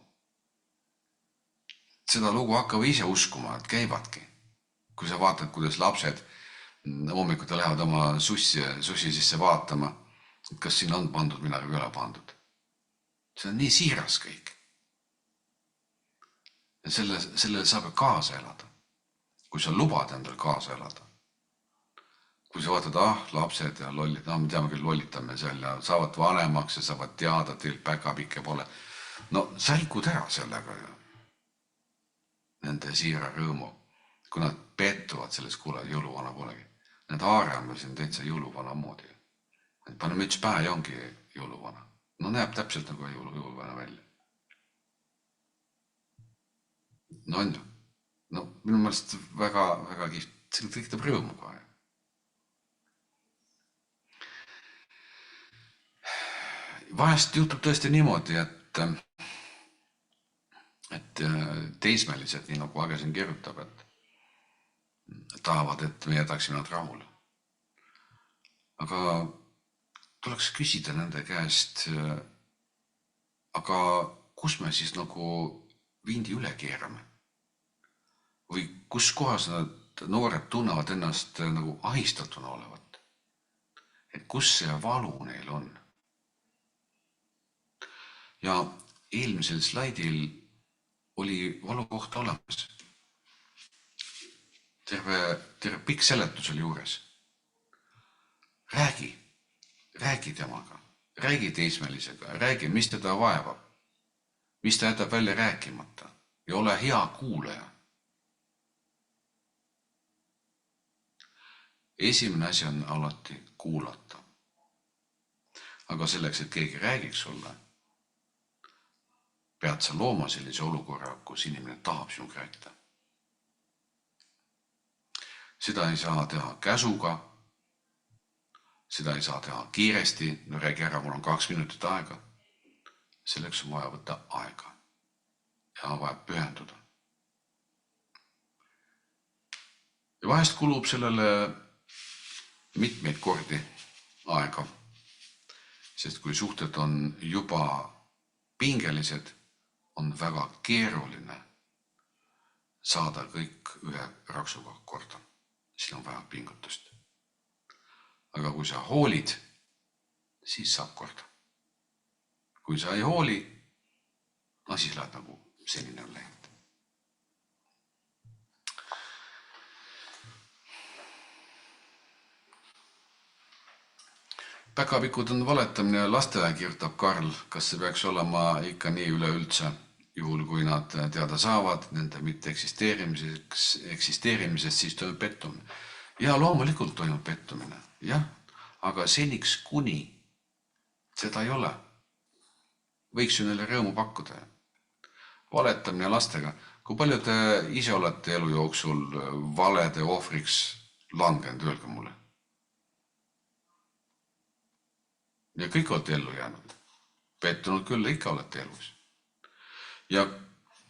Seda lugu hakkavad ise uskuma, et käivadki. Kui sa vaatad, kuidas lapsed hommikuti lähevad oma sussi sisse vaatama, et kas siin on pandud midagi või ei ole pandud. See on nii siiras kõik. Ja sellele saab kaasa elada. Kui sa lubad endal kaasa elada. Kui sa vaatad, lapsed ja lollid, me teame küll lollitame seal ja saavad vanemaks ja saavad teada, teil päkapikke pole. No sa rikud ära sellega ju. Nende siira rõõmu. Kui nad pettuvad selles, kuule, jõuluvana polegi. Need haarame siin täitsa jõuluvana moodi. Paneme üks pähe ja ongi jõuluvana. No näeb täpselt nagu jõuluvana välja. No on ju. No minu meelest väga, väga kihvt. See tekitab rõõmu ka. Vahest juhtub tõesti niimoodi, et teismelised, nii nagu Age siin kirjutab, et tahavad, et me jätaksime nad rahule. Aga tuleks küsida nende käest, aga kus me siis nagu vindi üle keerame? Või kus kohas nad noored tunnevad ennast nagu ahistatuna olevat? Et kus see valu neil on? Ja eelmisel slaidil oli valukoht olemas. Terve pikk seletus oli juures. Räägi temaga, räägi teismelisega, räägi, mis teda vaevab, mis ta jätab välja rääkimata, ja ole hea kuulaja. Esimene asi on alati kuulata. Aga selleks, et keegi räägiks sulle, pead sa looma sellise olukorra, kus inimene tahab sinuga rääkida. Seda ei saa teha käsuga, seda ei saa teha kiiresti, no räägi ära, mul on 2 minutit aega. Selleks on vaja võtta aega ja vaja pühenduda. Ja vahest kulub sellele mitmeid kordi aega, sest kui suhted on juba pingelised, on väga keeruline saada kõik ühe raksuga korda. Siin on vaja pingutust. Aga kui sa hoolid, siis saab korda. Kui sa ei hooli, siis lähed nagu selline on läinud. Päkapikud on valetamine lasteaia, kirjutab Karl. Kas see peaks olema ikka nii üleüldse, juhul kui nad teada saavad nende mitte eksisteerimisest, siis toimub pettumine. Ja loomulikult toimub pettumine, jah, aga seniks kuni seda ei ole, võiks ju neile rõõmu pakkuda. Valetamine lastega. Kui palju te ise olete elu jooksul valede ohvriks langenud, öelge mulle? Ja kõik olete ellu jäänud. Pettunud küll, ikka olete elus. Ja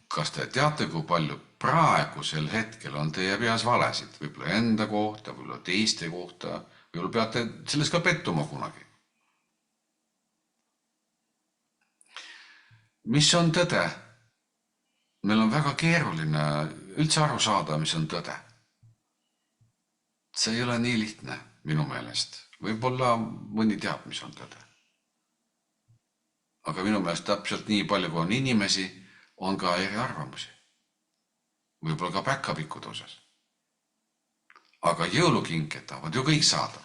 kas te teate, kui palju praegusel hetkel on teie peas valesid? Võib-olla enda kohta, võib-olla teiste kohta, võib-olla peate selles ka pettuma kunagi. Mis on tõde? Meil on väga keeruline üldse aru saada, mis on tõde. See ei ole nii lihtne minu meelest. Võib-olla mõni teab, mis on tõde. Aga minu meelest täpselt nii palju, kui on inimesi, on ka eriarvamusi. Võib-olla ka päkapikkude osas. Aga jõulukinke tahavad ju kõik saada.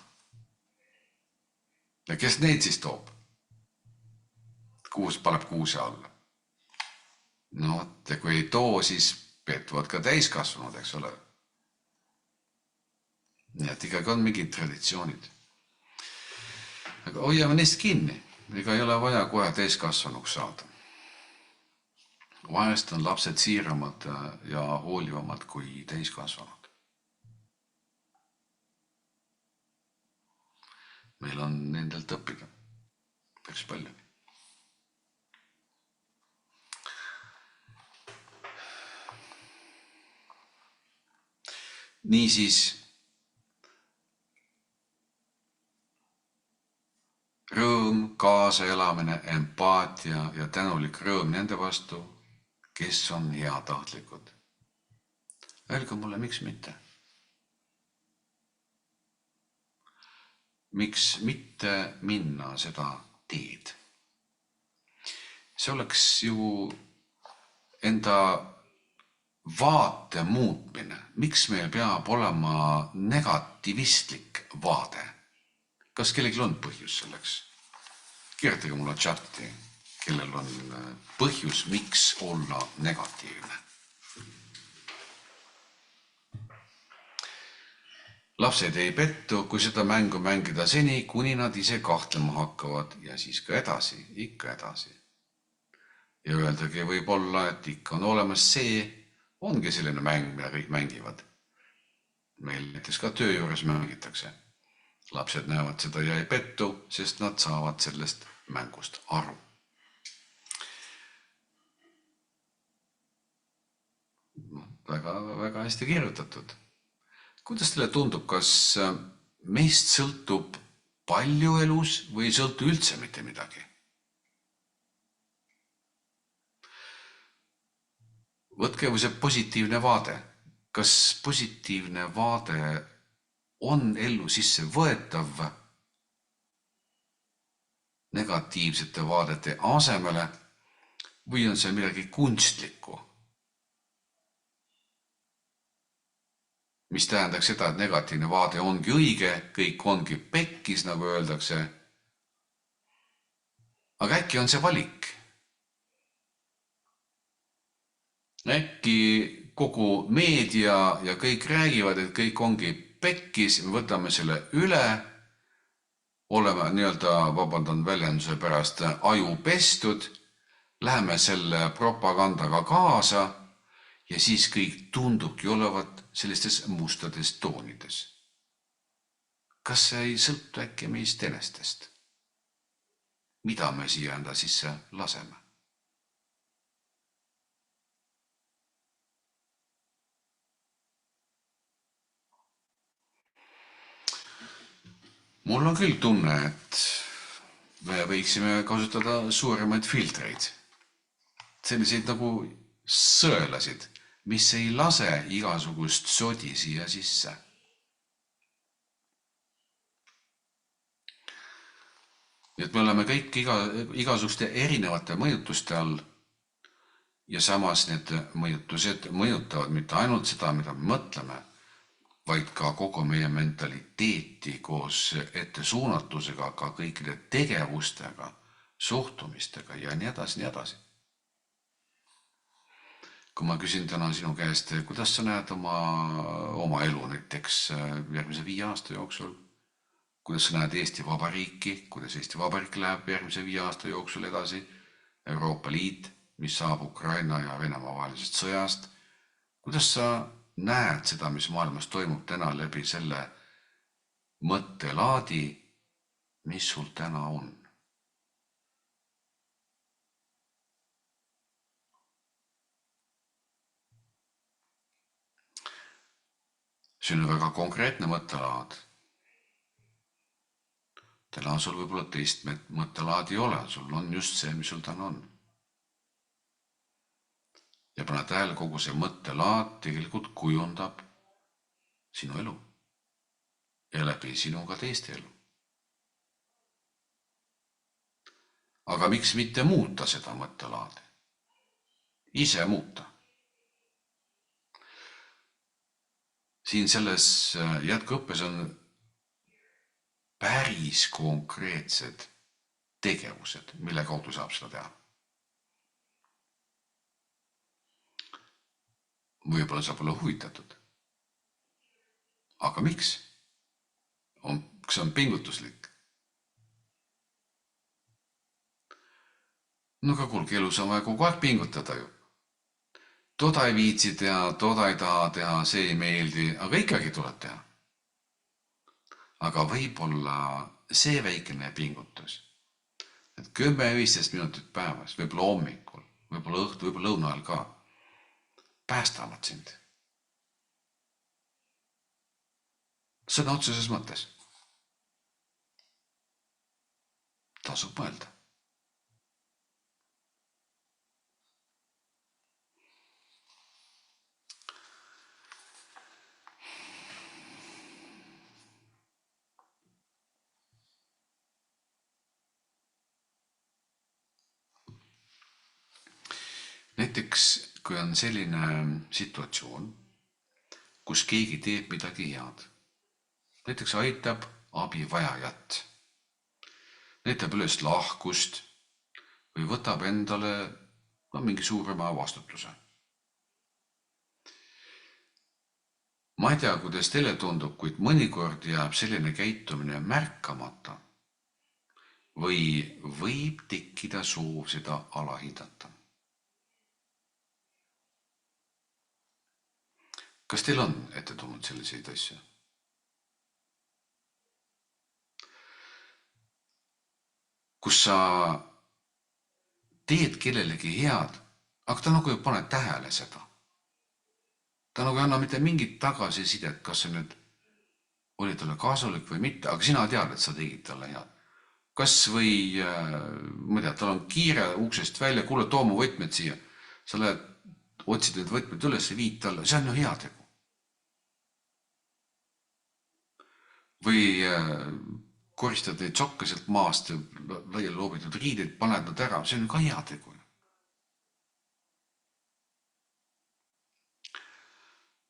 Ja kes neid siis toob? Paneb kuuse alla. No, ja kui ei too, siis pettuvad ka täiskasvanud, eks ole. Nii et ikkagi on mingid traditsioonid. Aga hoiame neist kinni. Ega ei ole vaja kohe täiskasvanuks saada. Vahest on lapsed siiramad ja hoolivamad kui täiskasvanud. Meil on nendelt õppida. Päris palju. Niisiis, rõõm, kaasaelamine, empaatia ja tänulik rõõm nende vastu, kes on heatahtlikud. Öelge mulle, miks mitte? Miks mitte minna seda teed? See oleks ju enda vaate muutmine. Miks meil peab olema negatiivistlik vaade? Kas kellelgi on põhjus selleks? Kirjutage mulle chati, kellel on põhjus, miks olla negatiivne. Lapsed ei pettu, kui seda mängu mängida seni, kuni nad ise kahtlema hakkavad ja siis ka edasi, ikka edasi. Ja öeldagi võib olla, et ikka on olemas see, ongi selline mäng, mida kõik mängivad. Meil näiteks ka töö juures mängitakse. Lapsed näevad seda ja ei pettu, sest nad saavad sellest mängust aru. Väga hästi kirjutatud. Kuidas teile tundub, kas meist sõltub palju elus või ei sõltu üldse mitte midagi? Võtke või see positiivne vaade. Kas positiivne vaade on ellu sisse võetav negatiivsete vaadete asemele või on see midagi kunstlikku? Mis tähendaks seda, et negatiivne vaade ongi õige, kõik ongi pekkis, nagu öeldakse. Aga äkki on see valik? Äkki kogu meedia ja kõik räägivad, et kõik ongi pekkis, me võtame selle üle, oleme nii-öelda, vabandan väljenduse pärast, aju pestud, läheme selle propagandaga kaasa ja siis kõik tundubki olevat sellistes mustades toonides. Kas see ei sõltu äkki meist enestest? Mida me siia enda sisse laseme? Mul on küll tunne, et me võiksime kasutada suuremaid filtreid. Selliseid nagu sõelasid, mis ei lase igasugust sodi siia sisse. Et me oleme kõik igasuguste erinevate mõjutuste all ja samas need mõjutused mõjutavad mitte ainult seda, mida me mõtleme, vaid ka kogu meie mentaliteeti koos ette suunatusega, ka kõikide tegevustega, suhtumistega ja nii edasi, nii edasi. Kui ma küsin täna sinu käest, kuidas sa näed oma elu näiteks järgmise 5 aasta jooksul, kuidas sa näed Eesti Vabariiki, kuidas Eesti Vabariik läheb järgmise 5 aasta jooksul edasi, Euroopa Liit, mis saab Ukraina ja Venemaa vahelisest sõjast, kuidas sa näed seda, mis maailmas toimub täna läbi selle mõttelaadi, mis sul täna on? See on väga konkreetne mõttelaad. Täna sul võib-olla teist mõttelaadi ei ole, sul on just see, mis sul täna on. Ja pane tähele, kogu see mõttelaad tegelikult kujundab sinu elu ja läbi sinu ka teiste elu. Aga miks mitte muuta seda mõttelaadi? Ise muuta. Siin selles jätkuõppes on päris konkreetsed tegevused, mille kaudu saab seda teha. Võib-olla saab olla huvitatud. Aga miks? Kas on pingutuslik? No ka kuulge, elus on vaja kogu aeg pingutada ju. Toda ei viitsi teha, toda ei taha teha, see ei meeldi, aga ikkagi tuleb teha. Aga võib-olla see väikene pingutus, et 10-15 minutit päevas, võib-olla hommikul, võib-olla õhtu, võib-olla lõuna ajal ka, päästavad sind. Sõna otseses mõttes. Tasub mõelda. Näiteks, kui on selline situatsioon, kus keegi teeb midagi head, näiteks aitab abivajajat, näitab üles lahkust või võtab endale mingi suurema vastutuse. Ma ei tea, kuidas teile tundub, kuid mõnikord jääb selline käitumine märkamata või võib tekkida soov seda alahindata. Kas teil on ette tulnud selliseid asju? Kus sa teed kellelegi head, aga ta nagu ei pane tähele seda. Ta nagu ei anna mitte mingit tagasisidet, kas see nüüd oli talle kasulik või mitte, aga sina tead, et sa tegid talle head. Kas või, ma ei tea, tal on kiire uksest välja, kuule, too mu võtmed siia. Sa lähed, otsid need võtmed üles ja viid talle, see on ju hea tegu. Või koristad neid sokke sealt maast ja laiali loobitud riideid, paned nad ära, see on ka hea tegu.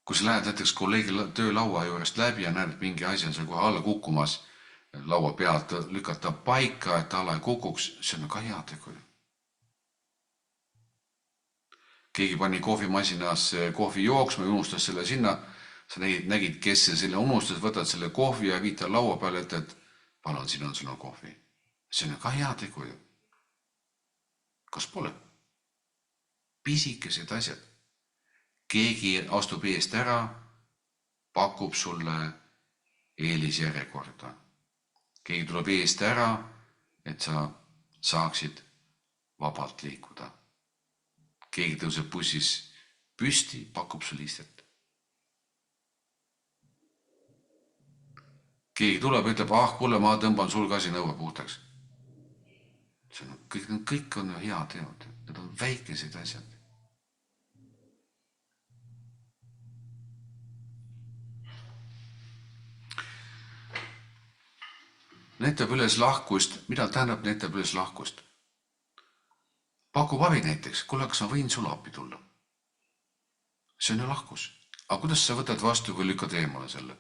Kui sa lähed näiteks kolleegi töölaua juurest läbi ja näed, et mingi asi on seal kohe alla kukkumas, laua pealt lükata paika, et alla ei kukuks, see on ka hea tegu. keegi pani kohvimasinas kohvi jooksma ja unustas selle sinna. Sa nägid, kes selle unustas, võtad selle kohvi ja viid ta laua peale, et palun, siin on sul kohvi. See on ka hea tegu ju. Kas pole? Pisikesed asjad. Keegi astub eest ära, pakub sulle eelisjärjekorda. Keegi tuleb eest ära, et sa saaksid vabalt liikuda. Keegi tõuseb bussis püsti, pakub sulle istet. Keegi tuleb ja ütleb, kuule, ma tõmban sul ka siin õue puhtaks. Kõik on hea teod. Need on väikesed asjad. Näitab üles lahkust. Mida tähendab näitab üles lahkust? Pakub abi näiteks. Kuule, kas ma võin sulle appi tulla? See on ju lahkus. Aga kuidas sa võtad vastu, kui lükkad eemale selle?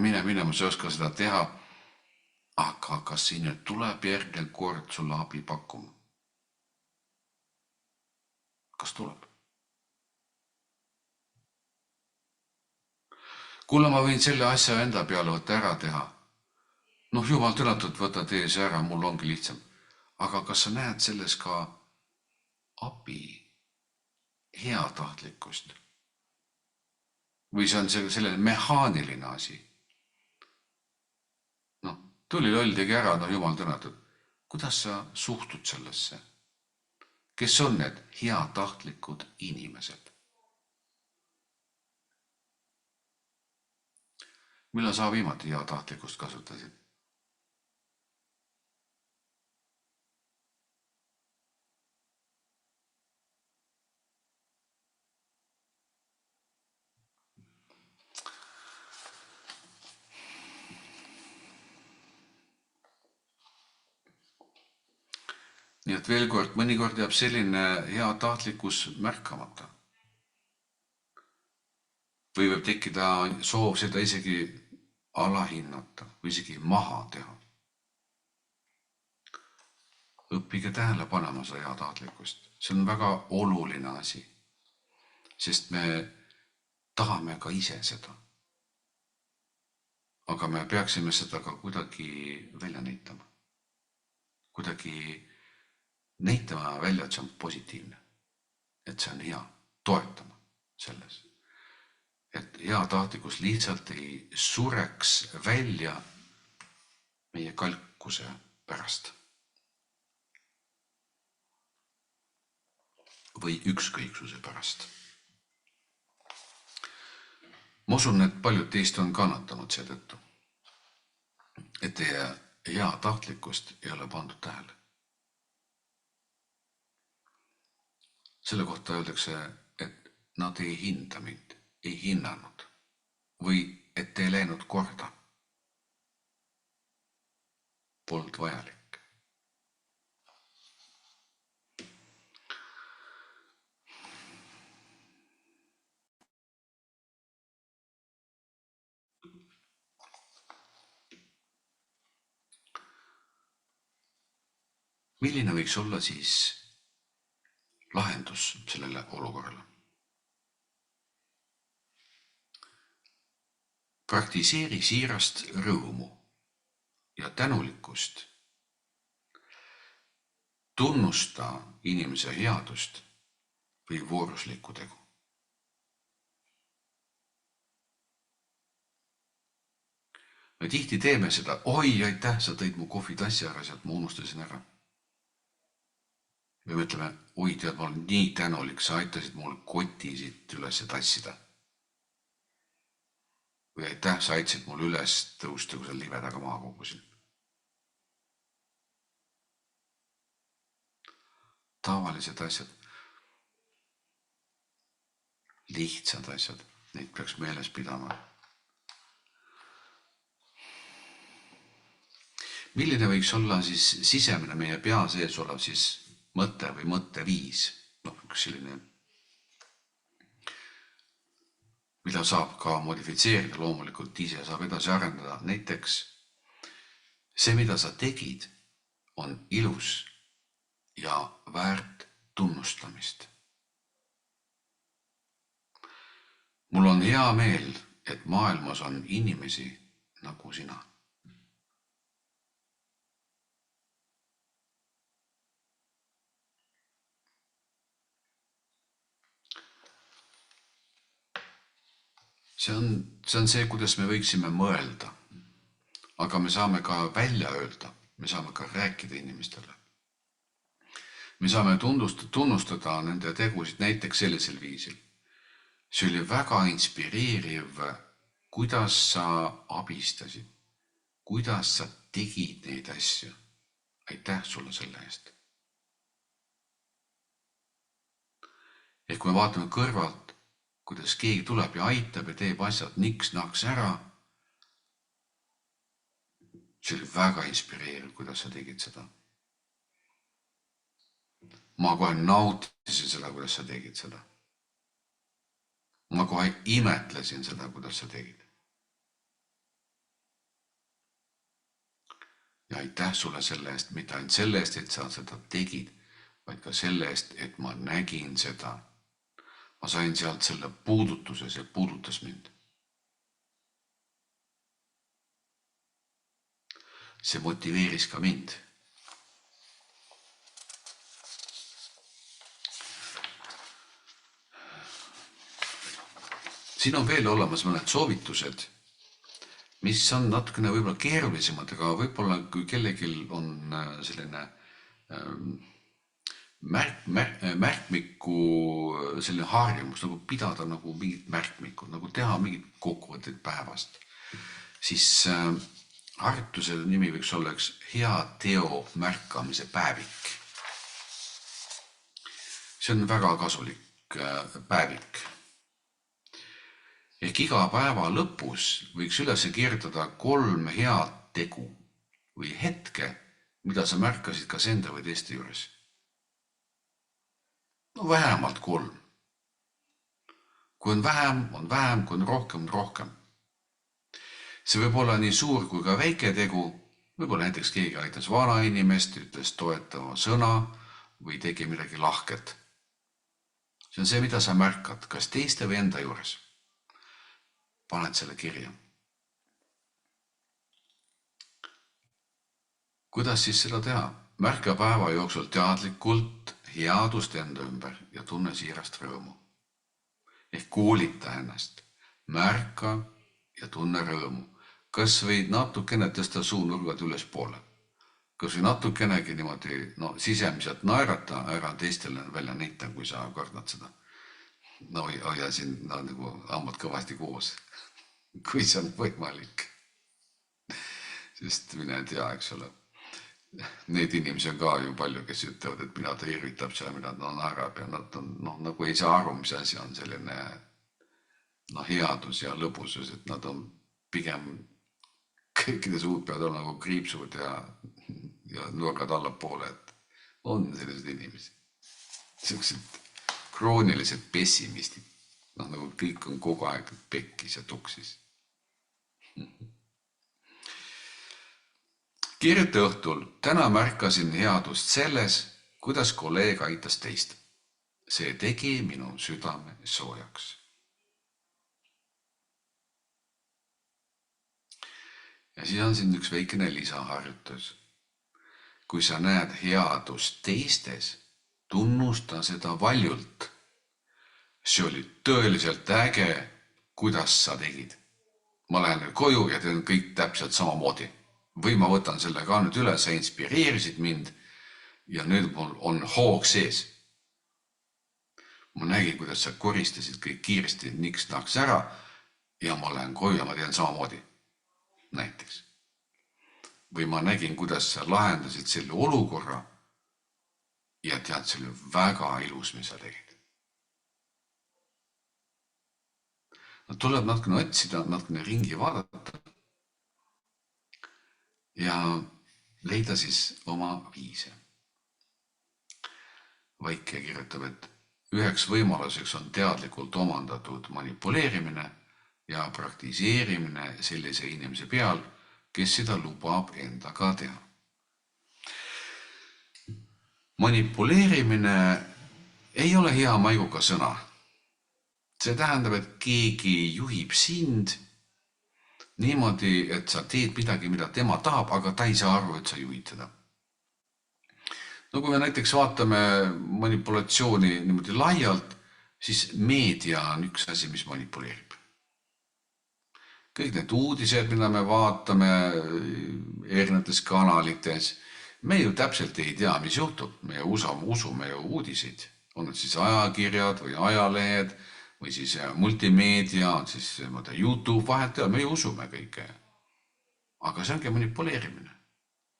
Mine, ma ei oska seda teha. Aga kas siin nüüd tuleb järgmine kord sulle abi pakkuma? Kas tuleb? Kuule, ma võin selle asja enda peale võtta ära teha. Jumal tänatud, võta tee see ära, mul ongi lihtsam. Aga kas sa näed selles ka abi, heatahtlikkust? Või see on selline mehaaniline asi? Tuli loll tegi ära, jumal tänatud. Kuidas sa suhtud sellesse? Kes on need heatahtlikud inimesed? Millal sa viimati heatahtlikkust kasutasid? Nii et veel kord, mõnikord jääb selline heatahtlikkus märkamata. Või võib tekkida soov seda isegi alahinnata või isegi maha teha. Õppige tähele panema seda heatahtlikkust. See on väga oluline asi, sest me tahame ka ise seda. Aga me peaksime seda ka kuidagi välja näitama. Kuidagi näitama välja, et see on positiivne, et see on hea, toetama selles, et heatahtlikkus lihtsalt ei sureks välja meie kalkuse pärast või ükskõiksuse pärast. Ma usun, et paljud teist on kannatanud seetõttu, et teie heatahtlikkust ei ole pandud tähele. Selle kohta öeldakse, et nad ei hinda mind, ei hinnanud või et ei läinud korda. Polnud vajalik. Milline võiks olla siis lahendus sellele olukorrale? Praktiseeri siirast rõõmu ja tänulikkust. Tunnusta inimese headust või vooruslikku tegu. Me tihti teeme seda, oi, aitäh, sa tõid mu kohvitassi ära, sealt ma unustasin ära. Me mõtleme, oi, tead, ma olen nii tänulik, sa aitasid mul koti siit üles tassida. Või aitäh, sa aitasid mul üles tõusta, kui sa libedaga maha kukkusin. Tavalised asjad, lihtsad asjad, neid peaks meeles pidama. Milline võiks olla siis sisemine meie pea sees olev siis mõte või mõtteviis, üks selline, mida saab ka modifitseerida, loomulikult ise saab edasi arendada. Näiteks see, mida sa tegid, on ilus ja väärt tunnustamist. Mul on hea meel, et maailmas on inimesi nagu sina. See on see, kuidas me võiksime mõelda. Aga me saame ka välja öelda, me saame ka rääkida inimestele. Me saame tunnustada nende tegusid näiteks sellisel viisil. See oli väga inspireeriv, kuidas sa abistasid, kuidas sa tegid neid asju. Aitäh sulle selle eest. Ehk kui me vaatame kõrvalt, kuidas keegi tuleb ja aitab ja teeb asjad niks-naks ära, see oli väga inspireeriv, kuidas sa tegid seda. Ma kohe nautisin seda, kuidas sa tegid seda. Ma kohe imetlesin seda, kuidas sa tegid. Ja aitäh sulle selle eest, mitte ainult selle eest, et sa seda tegid, vaid ka selle eest, et ma nägin seda. Ma sain sealt selle puudutuse, see puudutas mind. See motiveeris ka mind. Siin on veel olemas mõned soovitused, mis on natukene võib-olla keerulisemad, aga võib-olla kui kellelgi on selline märkmiku selline harjumus, nagu pidada nagu mingit märkmikut, nagu teha mingit kokkuvõtteid päevast, siis harjutuse nimi võiks olla üks hea teo märkamise päevik. See on väga kasulik päevik. Ehk iga päeva lõpus võiks üles kirjutada 3 head tegu või hetke, mida sa märkasid kas enda või teiste juures. No vähemalt 3. Kui on vähem, on vähem, kui on rohkem, on rohkem. See võib olla nii suur kui ka väike tegu, võib-olla näiteks keegi aitas vana inimest, ütles toetava sõna või tegi midagi lahket. See on see, mida sa märkad, kas teiste või enda juures. Paned selle kirja. Kuidas siis seda teha? Märka päeva jooksul teadlikult headust enda ümber ja tunne siirast rõõmu. Ehk koolita ennast. Märka ja tunne rõõmu. Kas võid natukene tõsta suunurgad üles poole? Kas või natukenegi niimoodi sisemiselt naerata ära teistele välja näita, kui sa kordad seda? No ja siin nagu hambad kõvasti koos, kui see on võimalik. Sest mine tea, eks ole. Need inimesi on ka ju palju, kes ütlevad, et mina ta irvitab seal, mida ta naerab ja nad on, nagu ei saa aru, mis asi on selline headus ja lõbusus, et nad on pigem kõikide suud peavad olla nagu kriipsud ja nurgad allapoole, et on sellised inimesi. Sellised kroonilised pessimistid, nagu kõik on kogu aeg pekkis ja tuksis. Kirjuta õhtul, täna märkasin headust selles, kuidas kolleeg aitas teist. See tegi minu südame soojaks. Ja siis on siin üks väikene lisaharjutus. Kui sa näed headust teistes, tunnusta seda valjult. See oli tõeliselt äge, kuidas sa tegid. Ma lähen nüüd koju ja teen kõik täpselt samamoodi. Või ma võtan selle ka nüüd üle, sa inspireerisid mind ja nüüd mul on hoog sees. Ma nägin, kuidas sa koristasid kõik kiiresti niks-naks ära ja ma lähen koju ja ma teen samamoodi. Näiteks. Või ma nägin, kuidas sa lahendasid selle olukorra ja tead, see oli väga ilus, mis sa tegid. Tuleb natukene otsida, natukene ringi vaadata ja leida siis oma viise. Vaike kirjutab, et üheks võimaluseks on teadlikult omandatud manipuleerimine ja praktiseerimine sellise inimese peal, kes seda lubab endaga teha. Manipuleerimine ei ole hea maiguga sõna. See tähendab, et keegi juhib sind niimoodi, et sa teed midagi, mida tema tahab, aga ta ei saa aru, et sa juhid seda. No kui me näiteks vaatame manipulatsiooni niimoodi laialt, siis meedia on üks asi, mis manipuleerib. Kõik need uudised, mida me vaatame erinevates kanalites, me ju täpselt ei tea, mis juhtub. Me usume ju uudiseid. On need siis ajakirjad või ajalehed või siis multimeedia, on siis YouTube vahet, me ju usume kõike. Aga see ongi manipuleerimine.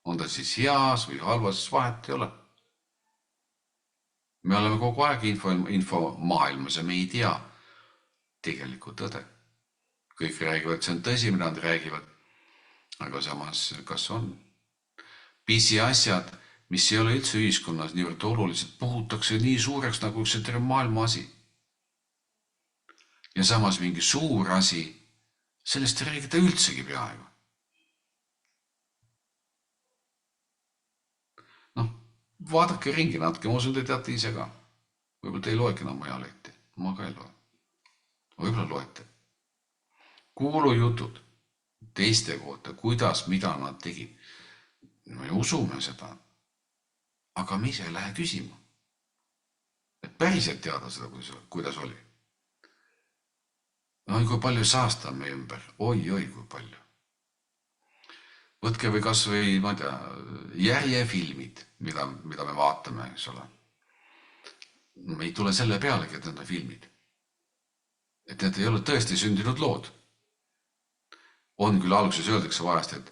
On ta siis heas või halvas, vahet ei ole. Me oleme kogu aeg infomaailmas ja me ei tea tegelikult tõde. Kõik räägivad, see on tõsi, mida nad räägivad. Aga samas, kas on? Pisiasjad, mis ei ole üldse ühiskonnas niivõrd olulised, puhutakse nii suureks nagu see terve maailma asi. Ja samas mingi suur asi, sellest ei räägita üldsegi peaaegu. Vaadake ringi natuke, ma usun, te teate ise ka. Võib-olla te ei loegi enam ajalehti, ma ka ei loe. Võib-olla loete. Kuulujutud teiste kohta, kuidas, mida nad tegid. Me usume seda, aga me ise ei lähe küsima. Et päriselt teada seda, kuidas oli. Oi, kui palju saasta on meie ümber. Oi, kui palju. Võtke või kas või, ma ei tea, järjefilmid, mida me vaatame, eks ole. Me ei tule selle pealegi, et need on filmid. Et need ei ole tõesti sündinud lood. On küll alguses öeldakse vahest, et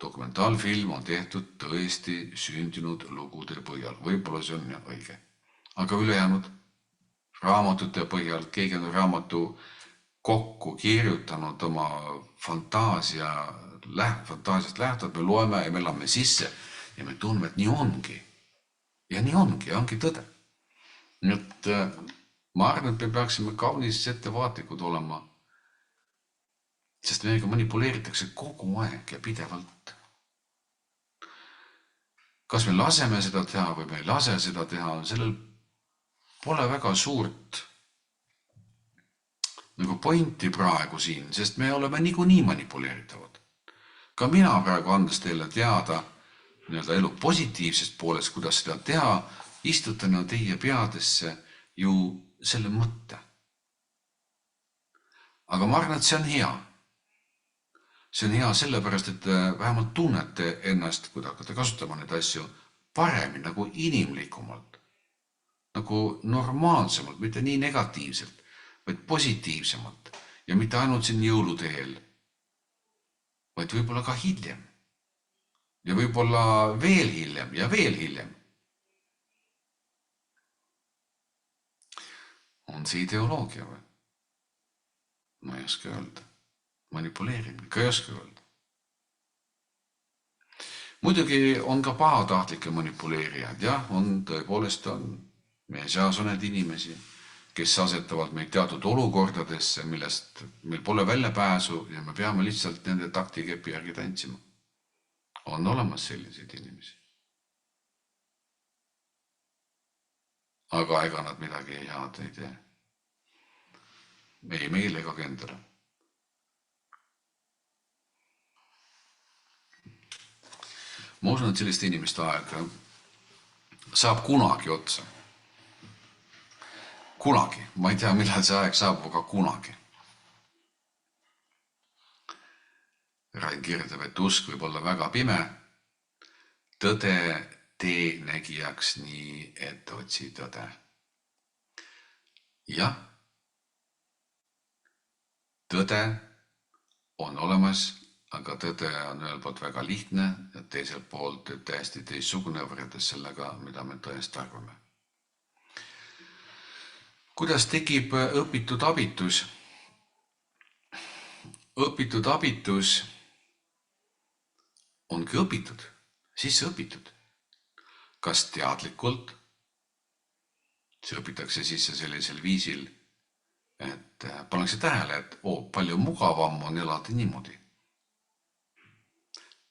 dokumentaalfilm on tehtud tõesti sündinud lugude põhjal. Võib-olla see on õige. Aga ülejäänud raamatute põhjal, keegi on raamatu kokku kirjutanud oma fantaasiast lähtuvalt, me loeme ja me elame sisse ja me tunneme, et nii ongi. Ja nii ongi, ongi tõde. Nii et ma arvan, et me peaksime kaunis ettevaatlikud olema, sest meiega manipuleeritakse kogu aeg ja pidevalt. Kas me laseme seda teha või me ei lase seda teha, sellel pole väga suurt nagu pointi praegu siin, sest me oleme niikuinii manipuleeritavad. Ka mina praegu andes teile teada elu positiivsest poolest, kuidas seda teha, istutan teie peadesse ju selle mõtte. Aga ma arvan, et see on hea. See on hea sellepärast, et vähemalt tunnete ennast, kui te hakkate kasutama neid asju paremini, nagu inimlikumalt, nagu normaalsemalt, mitte nii negatiivselt, vaid positiivsemalt ja mitte ainult siin jõuluteel, vaid võib-olla ka hiljem ja võib-olla veel hiljem ja veel hiljem. On see ideoloogia või? Ma ei oska öelda. Manipuleerimine, ka ei oska öelda. Muidugi on ka pahatahtlikke manipuleerijad, jah, on tõepoolest on meie seas on need inimesi, kes asetavad meid teatud olukordadesse, millest meil pole väljapääsu ja me peame lihtsalt nende taktikepi järgi tantsima. On olemas selliseid inimesi. Aga ega nad midagi head ei tee. Ei meile ega endale. Ma usun, et sellist inimeste aeg saab kunagi otsa. Kunagi. Ma ei tea, millal see aeg saab, aga kunagi. Rain kirjutab, et usk võib olla väga pime. Tõde tee nägijaks nii, et otsi tõde. Jah, tõde on olemas, aga tõde on ühel poolt väga lihtne ja teiselt poolt täiesti teistsugune võrreldes sellega, mida me tõest arvame. Kuidas tekib õpitud abitus? Õpitud abitus ongi õpitud, sisse õpitud. Kas teadlikult? See õpitakse sisse sellisel viisil, et pannakse tähele, et palju mugavam on elada niimoodi.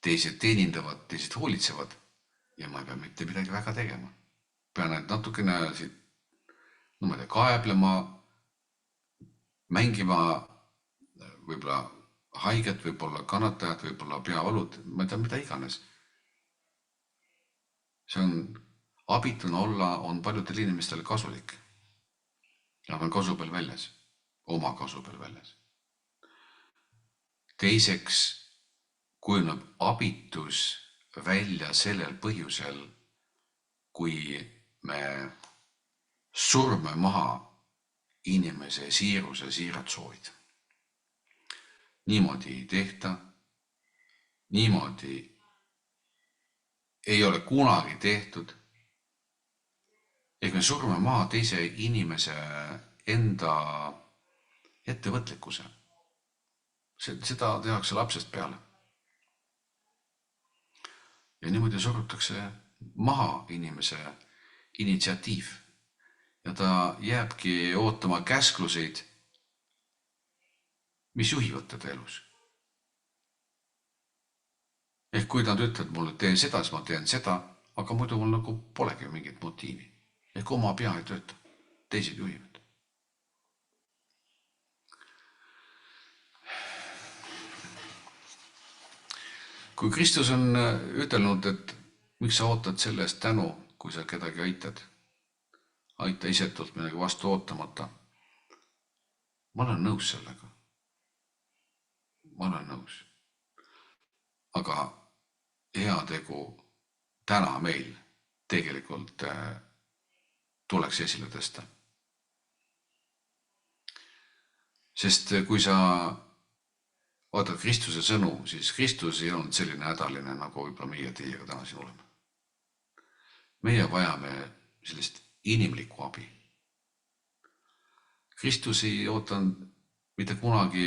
Teised teenindavad, teised hoolitsevad ja ma ei pea mitte midagi väga tegema. Pean natukene siit kaeblema, mängima võib-olla haiget, võib-olla kannatajad, võib-olla peavalud, ma ei tea, mida iganes. See on, abituna olla on paljudel inimestel kasulik. Nad on kasu peal väljas, oma kasu peal väljas. Teiseks kujuneb abitus välja sellel põhjusel, kui me surme maha inimese siiruse siirat soovid. Niimoodi ei tehta, niimoodi ei ole kunagi tehtud. Ehk me surme maha teise inimese enda ettevõtlikkuse. Seda tehakse lapsest peale. Ja niimoodi surutakse maha inimese initsiatiiv. Ja ta jääbki ootama käskluseid, mis juhivad teda elus. Ehk kui nad ütlevad mulle, teen seda, siis ma teen seda, aga muidu mul nagu polegi mingit motiivi. Ehk oma pea ei tööta, teised juhivad. Kui Kristus on ütelnud, et miks sa ootad selle eest tänu, kui sa kedagi aitad, aita isetult midagi vastu ootamata. Ma olen nõus sellega. Ma olen nõus. Aga heategu täna meil tegelikult tuleks esile tõsta. Sest kui sa vaatad Kristuse sõnu, siis Kristus ei olnud selline hädaline, nagu võib-olla meie teiega täna siin oleme. Meie vajame sellist inimlikku abi. Kristus ei ootanud mitte kunagi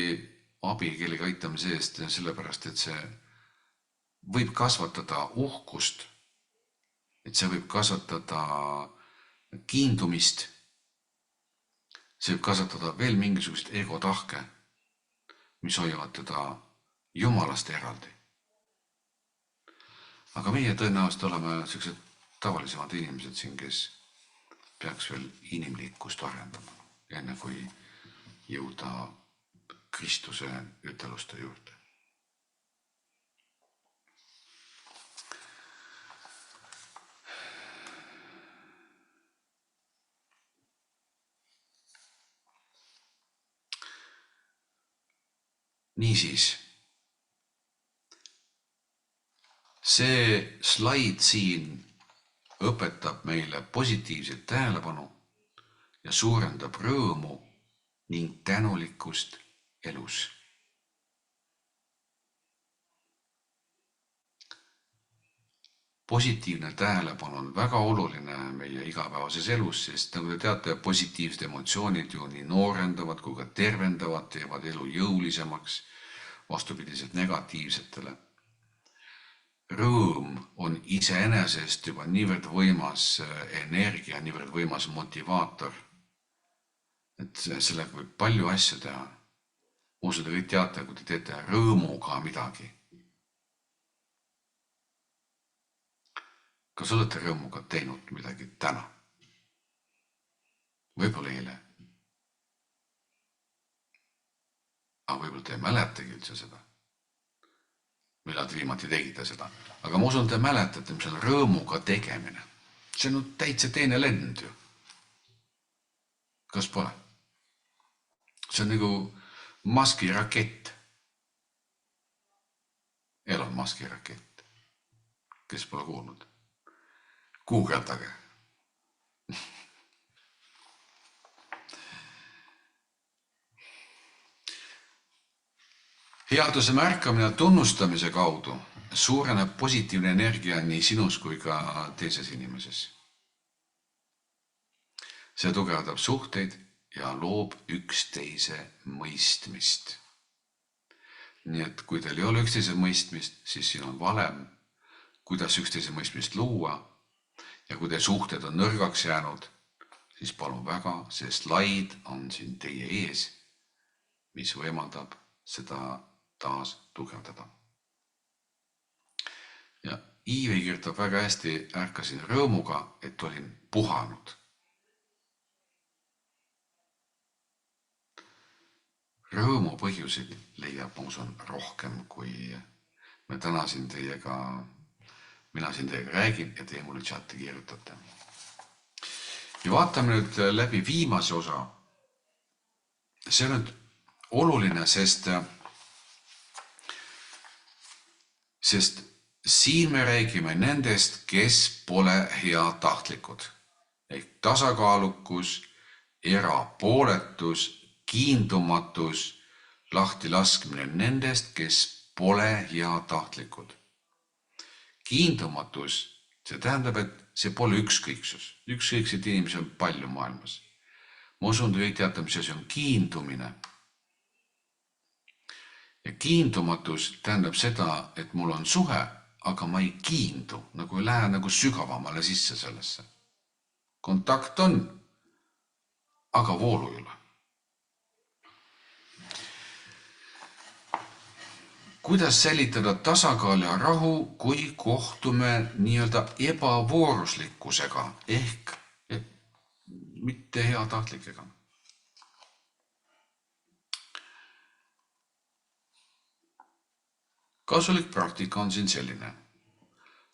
abi kellegi aitamise eest, sellepärast, et see võib kasvatada uhkust, et see võib kasvatada kiindumist, see võib kasvatada veel mingisugust egotahke, mis hoiavad teda Jumalast eraldi. Aga meie tõenäoliselt oleme sellised tavalisemad inimesed siin, kes peaks veel inimlikkust arendama, enne kui jõuda Kristuse üteluste juurde. Niisiis, see slaid siin õpetab meile positiivset tähelepanu ja suurendab rõõmu ning tänulikkust elus. Positiivne tähelepanu on väga oluline meie igapäevases elus, sest nagu te teate, positiivsed emotsioonid ju nii noorendavad kui ka tervendavad, teevad elu jõulisemaks, vastupidiselt negatiivsetele. Rõõm on iseenesest juba niivõrd võimas energia, niivõrd võimas motivaator, et sellega võib palju asju teha. Muuseas, te kõik teate, kui te teete rõõmuga midagi. Kas olete rõõmuga teinud midagi täna? Võib-olla eile. Aga võib-olla te ei mäletagi üldse seda. Millal te viimati tegite seda. Aga ma usun, te mäletate, mis on rõõmuga tegemine. See on täitsa teine lend ju. Kas pole? See on nagu Muski rakett. Elon Muski rakett. Kes pole kuulnud? Guugeldage. Headuse märkamine tunnustamise kaudu suureneb positiivne energia nii sinus kui ka teises inimeses. See tugevdab suhteid ja loob üksteise mõistmist. Nii et kui teil ei ole üksteise mõistmist, siis siin on valem, kuidas üksteise mõistmist luua. Ja kui te suhted on nõrgaks jäänud, siis palun väga, see slaid on siin teie ees, mis võimaldab seda taas tugevdada. Ja Iivi kirjutab väga hästi, ärkasin rõõmuga, et olin puhanud. rõõmu põhjuseid leiab, ma usun, rohkem, kui me täna siin teiega, mina siin teiega räägin ja teie mulle chati kirjutate. Ja vaatame nüüd läbi viimase osa. See on nüüd oluline, sest siin me räägime nendest, kes pole heatahtlikud. Ehk tasakaalukus, erapooletus, kiindumatus, lahtilaskmine nendest, kes pole heatahtlikud. Kiindumatus, see tähendab, et see pole ükskõiksus. Ükskõikseid inimesi on palju maailmas. Ma usun, te kõik teate, mis see on kiindumine. Ja kiindumatus tähendab seda, et mul on suhe, aga ma ei kiindu, nagu ei lähe nagu sügavamale sisse sellesse. Kontakt on, aga voolu ei ole. Kuidas säilitada tasakaal ja rahu, kui kohtume nii-öelda ebavooruslikkusega ehk mitte heatahtlikega? Kasulik praktika on siin selline.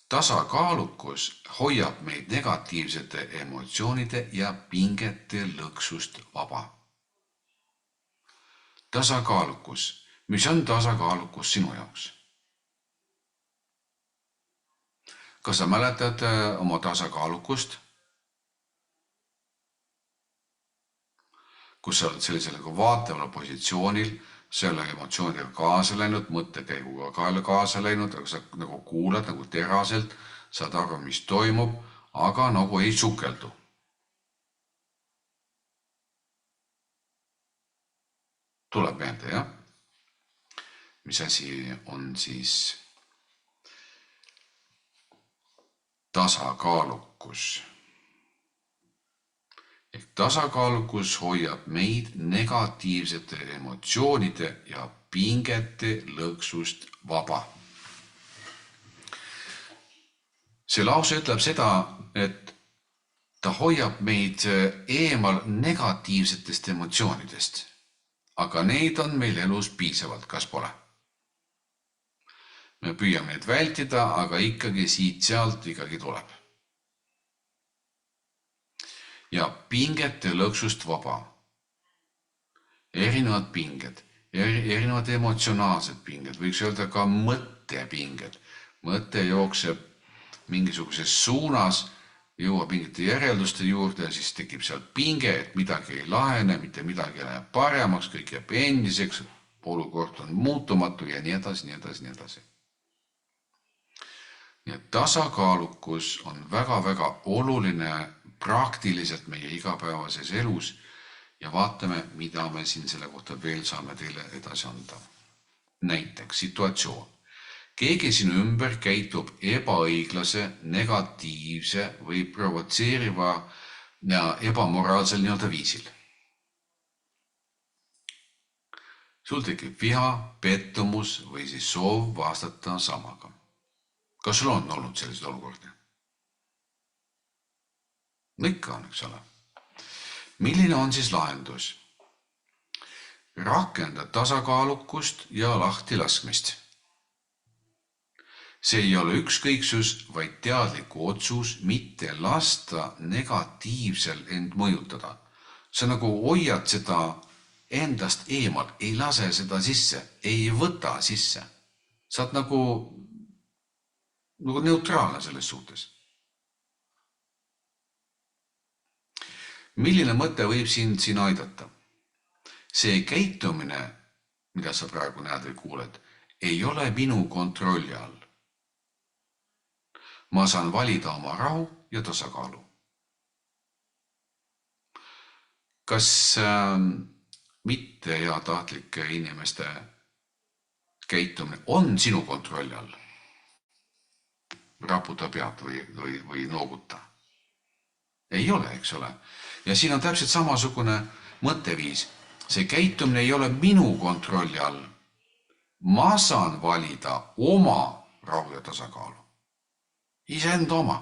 Tasakaalukus hoiab meid negatiivsete emotsioonide ja pingete lõksust vaba. Tasakaalukus. Mis on tasakaalukus sinu jaoks? Kas sa mäletad oma tasakaalukust? Kus sa oled sellisel vaatavale positsioonil, sa ei ole emotsioonidega kaasa läinud, mõttekäiguga kaasa läinud, aga sa nagu kuulad nagu teraselt, saad aru, mis toimub, aga nagu ei sukeldu. Tuleb meelde, jah? Mis asi on siis tasakaalukus? Ehk tasakaalukus hoiab meid negatiivsete emotsioonide ja pingete lõksust vaba. See lause ütleb seda, et ta hoiab meid eemal negatiivsetest emotsioonidest, aga neid on meil elus piisavalt, kas pole? Me püüame neid vältida, aga ikkagi siit-sealt ikkagi tuleb. Ja pingete lõksust vaba. Erinevad pinged, erinevad emotsionaalsed pinged, võiks öelda ka mõttepinged. Mõte jookseb mingisuguses suunas, jõuab mingite järelduste juurde ja siis tekib seal pinge, et midagi ei lahene, mitte midagi läheb paremaks, kõik jääb endiseks, olukord on muutumatu ja nii edasi, nii edasi, nii edasi. Nii et tasakaalukus on väga-väga oluline praktiliselt meie igapäevases elus ja vaatame, mida me siin selle kohta veel saame teile edasi anda. Näiteks situatsioon. Keegi sinu ümber käitub ebaõiglase, negatiivse või provotseeriva ja ebamoraalsel nii-öelda viisil. Sul tekib viha, pettumus või siis soov vastata samaga. Kas sul on olnud sellised olukordi? Ikka on, eks ole. Milline on siis lahendus? Rakenda tasakaalukust ja lahtilaskmist. See ei ole ükskõiksus, vaid teadliku otsus mitte lasta negatiivsel end mõjutada. Sa nagu hoiad seda endast eemal, ei lase seda sisse, ei võta sisse. Sa oled nagu neutraalne selles suhtes. Milline mõte võib siin aidata? See käitumine, mida sa praegu näed või kuuled, ei ole minu kontrolli all. Ma saan valida oma rahu ja tasakaalu. Kas mitte heatahtlike inimeste käitumine on sinu kontrolli all? Raputa pead või nooguta. Ei ole, eks ole. Ja siin on täpselt samasugune mõtteviis. See käitumine ei ole minu kontrolli all. Ma saan valida oma rahu ja tasakaalu. Iseenda oma.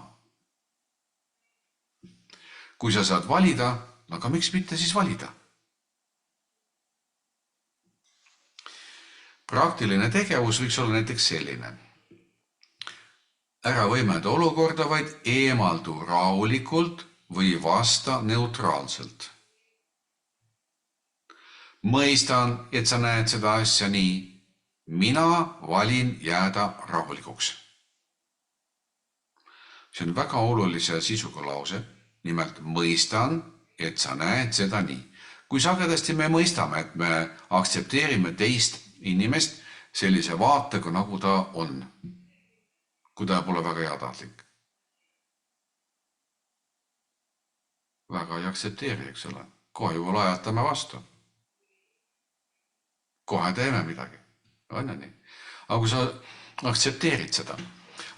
Kui sa saad valida, aga miks mitte siis valida? praktiline tegevus võiks olla näiteks selline. Ära võimenda olukorda, vaid eemaldu rahulikult või vasta neutraalselt. Mõistan, et sa näed seda asja nii. Mina valin jääda rahulikuks. See on väga olulise sisuga lause. Nimelt mõistan, et sa näed seda nii. Kui sagedasti me mõistame, et me aktsepteerime teist inimest sellise vaatega, nagu ta on, kui ta pole väga heatahtlik. Väga ei aktsepteeri, eks ole. Kohe juba lajatame vastu. Kohe teeme midagi. On nii. Aga kui sa aktsepteerid seda,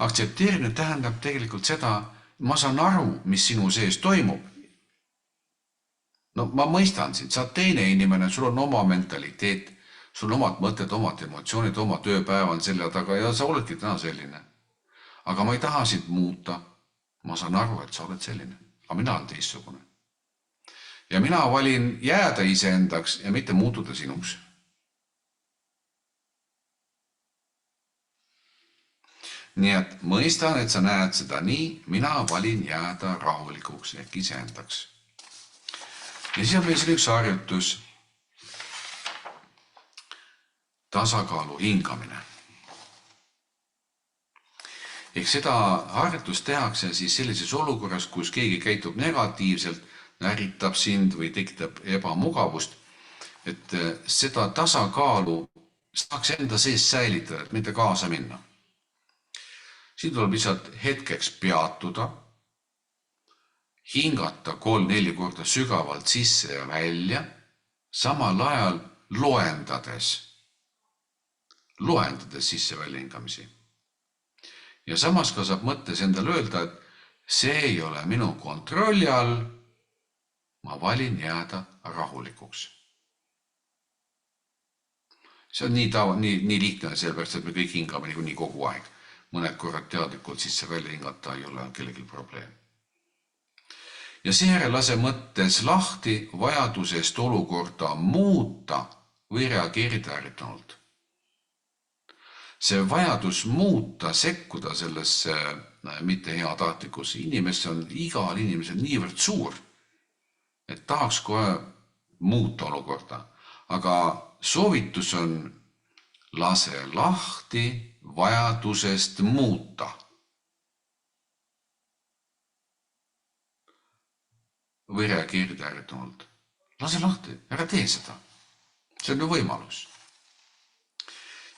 aktsepteerimine tähendab tegelikult seda, ma saan aru, mis sinu sees toimub. No ma mõistan sind, sa teine inimene, sul on oma mentaliteet, sul on omad mõtted, omad emotsioonid, oma tööpäev on selja taga ja sa oledki täna selline. Aga ma ei taha sind muuta. Ma saan aru, et sa oled selline, aga mina olen teistsugune. Ja mina valin jääda iseendaks ja mitte muutuda sinuks. Nii et mõistan, et sa näed seda nii, mina valin jääda rahulikuks ehk iseendaks. Ja siis on meil siin üks harjutus. Tasakaalu hingamine. Ehk seda harjutust tehakse siis sellises olukorras, kus keegi käitub negatiivselt, näritab sind või tekitab ebamugavust, et seda tasakaalu saaks enda sees säilitada, et mitte kaasa minna. Siin tuleb lihtsalt hetkeks peatuda, hingata 3-4 korda sügavalt sisse ja välja, samal ajal loendades sisse-välja hingamisi. Ja samas ka saab mõttes endale öelda, et see ei ole minu kontrolli all, ma valin jääda rahulikuks. See on nii lihtne, sellepärast, et me kõik hingame nii kogu aeg. Mõned korrad teadlikult sisse-välja hingata ei ole kellelgi probleem. Ja seejärel lase mõttes lahti vajadusest olukorda muuta või reageerida ärritunult. See vajadus muuta, sekkuda sellesse mitte heatahtlikkusse inimesse on igal inimesel niivõrd suur, et tahaks kohe muuta olukorda. Aga soovitus on lase lahti vajadusest muuta. Või reageerida ärritunult. Lase lahti, ära tee seda. See on ju võimalus.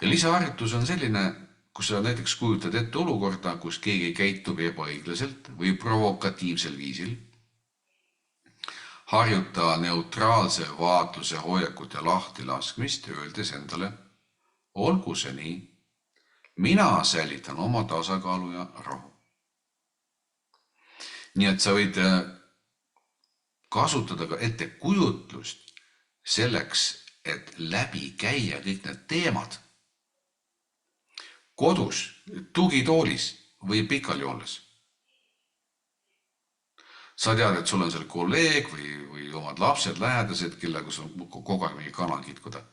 Ja lisaharjutus on selline, kus sa näiteks kujutad ette olukorda, kus keegi käitub ebaõiglaselt või provokatiivsel viisil. Harjuta neutraalse vaatluse hoiakut ja lahti laskmist, öeldes endale, olgu see nii, mina säilitan oma tasakaalu ja rahu. Nii et sa võid kasutada ka ettekujutlust selleks, et läbi käia kõik need teemad kodus, tugitoolis või pikali olles. Sa tead, et sul on seal kolleeg või omad lapsed, lähedased, kellega sul kogu aeg mingi kanal kitkuda.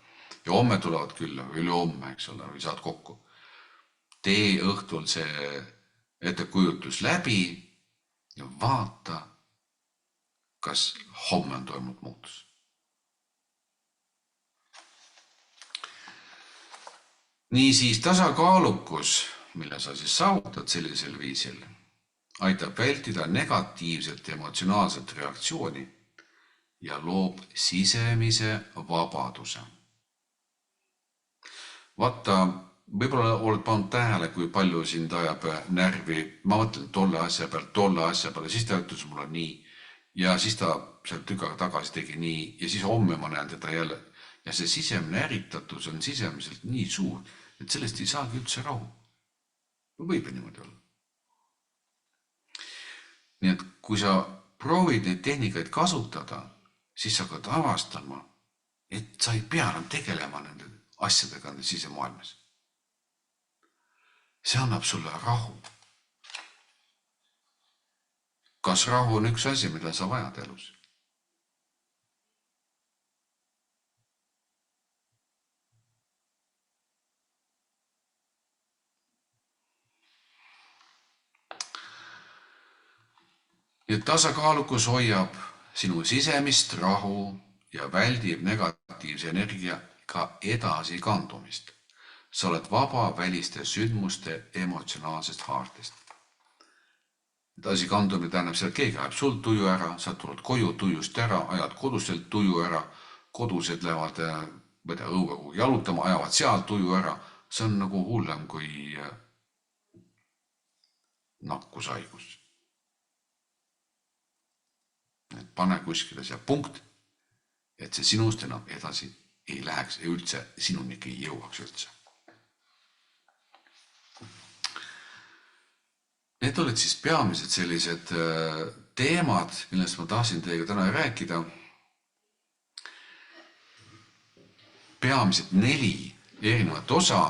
Ja homme tulevad külla, üle homme, eks ole, või saad kokku. Tee õhtul see ettekujutlus läbi ja vaata, kas homme on toimunud muutus. Niisiis tasakaalukus, mille sa siis saavutad sellisel viisil, aitab vältida negatiivset emotsionaalset reaktsiooni ja loob sisemise vabaduse. Vaata, võib-olla oled pannud tähele, kui palju sind ajab närvi, ma mõtlen tolle asja peale, siis ta ütles mulle nii ja siis ta sealt tükk aega tagasi tegi nii ja siis homme ma näen teda jälle. Ja see sisemine ärritatus on sisemiselt nii suur, et sellest ei saagi üldse rahu. Võib niimoodi olla. Nii et kui sa proovid neid tehnikaid kasutada, siis sa hakkad avastama, et sa ei pea enam tegelema nende asjadega sisemaailmas. See annab sulle rahu. Kas rahu on üks asi, mida sa vajad elus? Ja tasakaalukus hoiab sinu sisemist rahu ja väldib negatiivse energiaga edasi kandumist. Sa oled vaba väliste sündmuste emotsionaalsest haardest. Edasi kandumine tähendab seda, et keegi ajab sul tuju ära, sa tuled koju tujust ära, ajad koduselt tuju ära, kodused lähevad õue kuhugi jalutama, ajavad seal tuju ära. See on nagu hullem kui nakkushaigus. Pane kuskile see punkt, et see sinust enam edasi ei läheks ja üldse sinuni ei jõuaks üldse. Need olid siis peamised sellised teemad, millest ma tahtsin teiega täna rääkida. Peamised 4 erinevat osa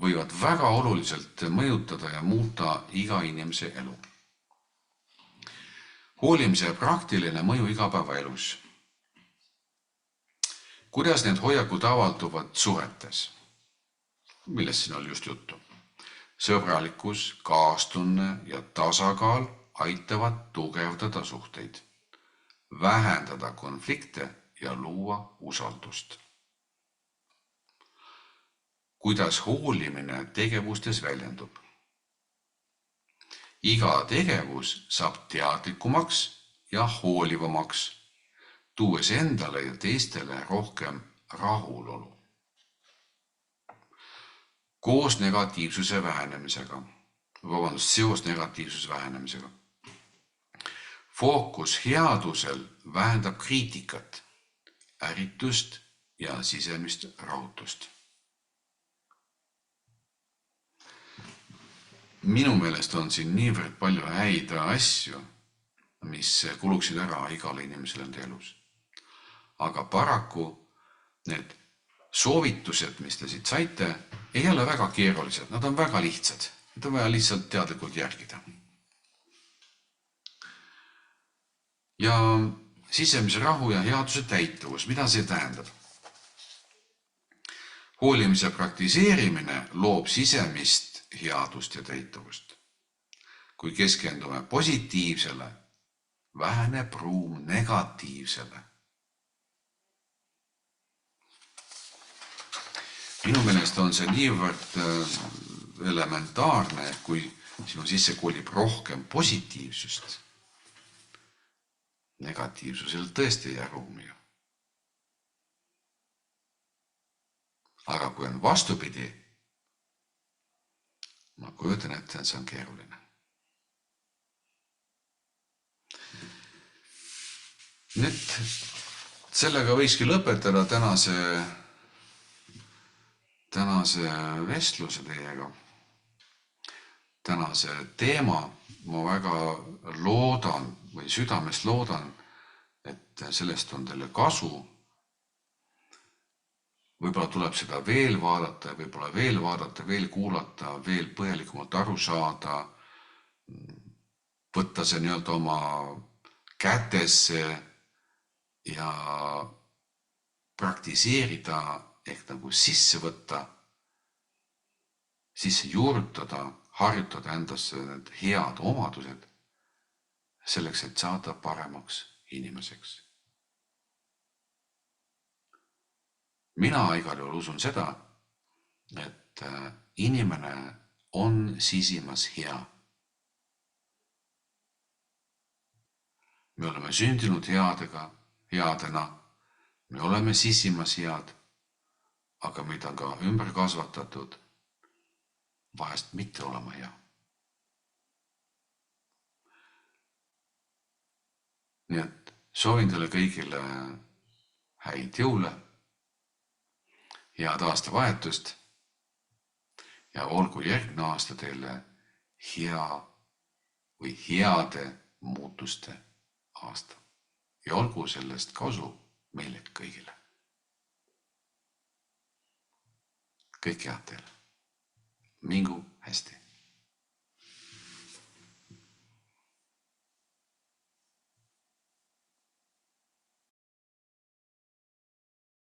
võivad väga oluliselt mõjutada ja muuta iga inimese elu. Hoolimise praktiline mõju igapäevaelus. Kuidas need hoiakud avalduvad suhetes? Millest siin oli just juttu? Sõbralikkus, kaastunne ja tasakaal aitavad tugevdada suhteid, vähendada konflikte ja luua usaldust. Kuidas hoolimine tegevustes väljendub? Iga tegevus saab teadlikumaks ja hoolivamaks, tuues endale ja teistele rohkem rahulolu. Koos negatiivsuse vähenemisega, seos negatiivsuse vähenemisega. Fookus headusel vähendab kriitikat, ärritust ja sisemist rahutust. Minu meelest on siin niivõrd palju häid asju, mis kuluksid ära igale inimesele enda elus. Aga paraku need soovitused, mis te siit saite, ei ole väga keerulised, nad on väga lihtsad. Nad on vaja lihtsalt teadlikult järgida. Ja sisemise rahu ja headuse täituvus, mida see tähendab? Hoolimise praktiseerimine loob sisemist headust ja täituvust. Kui keskendume positiivsele, väheneb ruum negatiivsele. Minu meelest on see niivõrd elementaarne, kui sinu sisse kolib rohkem positiivsust. Negatiivsusel tõesti ei jää ruumi. Aga kui on vastupidi, ma kujutan ette, et see on keeruline. Nüüd sellega võikski lõpetada tänase vestluse teiega. Tänase teema ma väga loodan või südamest loodan, et sellest on teile kasu. Võib-olla tuleb seda veel vaadata, võib-olla veel vaadata, veel kuulata, veel põhjalikumalt aru saada, võtta see nii-öelda oma kätesse ja praktiseerida ehk nagu sisse võtta, sisse juurutada, harjutada endasse need head omadused selleks, et saada paremaks inimeseks. Mina igal juhul usun seda, et inimene on sisimas hea. Me oleme sündinud headena, me oleme sisimas head, aga meid on ka ümber kasvatatud vahest mitte olema hea. Nii et soovin teile kõigile häid jõule, head aastavahetust ja olgu järgmine aasta teile hea või heade muutuste aasta. Ja olgu sellest kasu meile kõigile. Kõik head teile. Mingu hästi.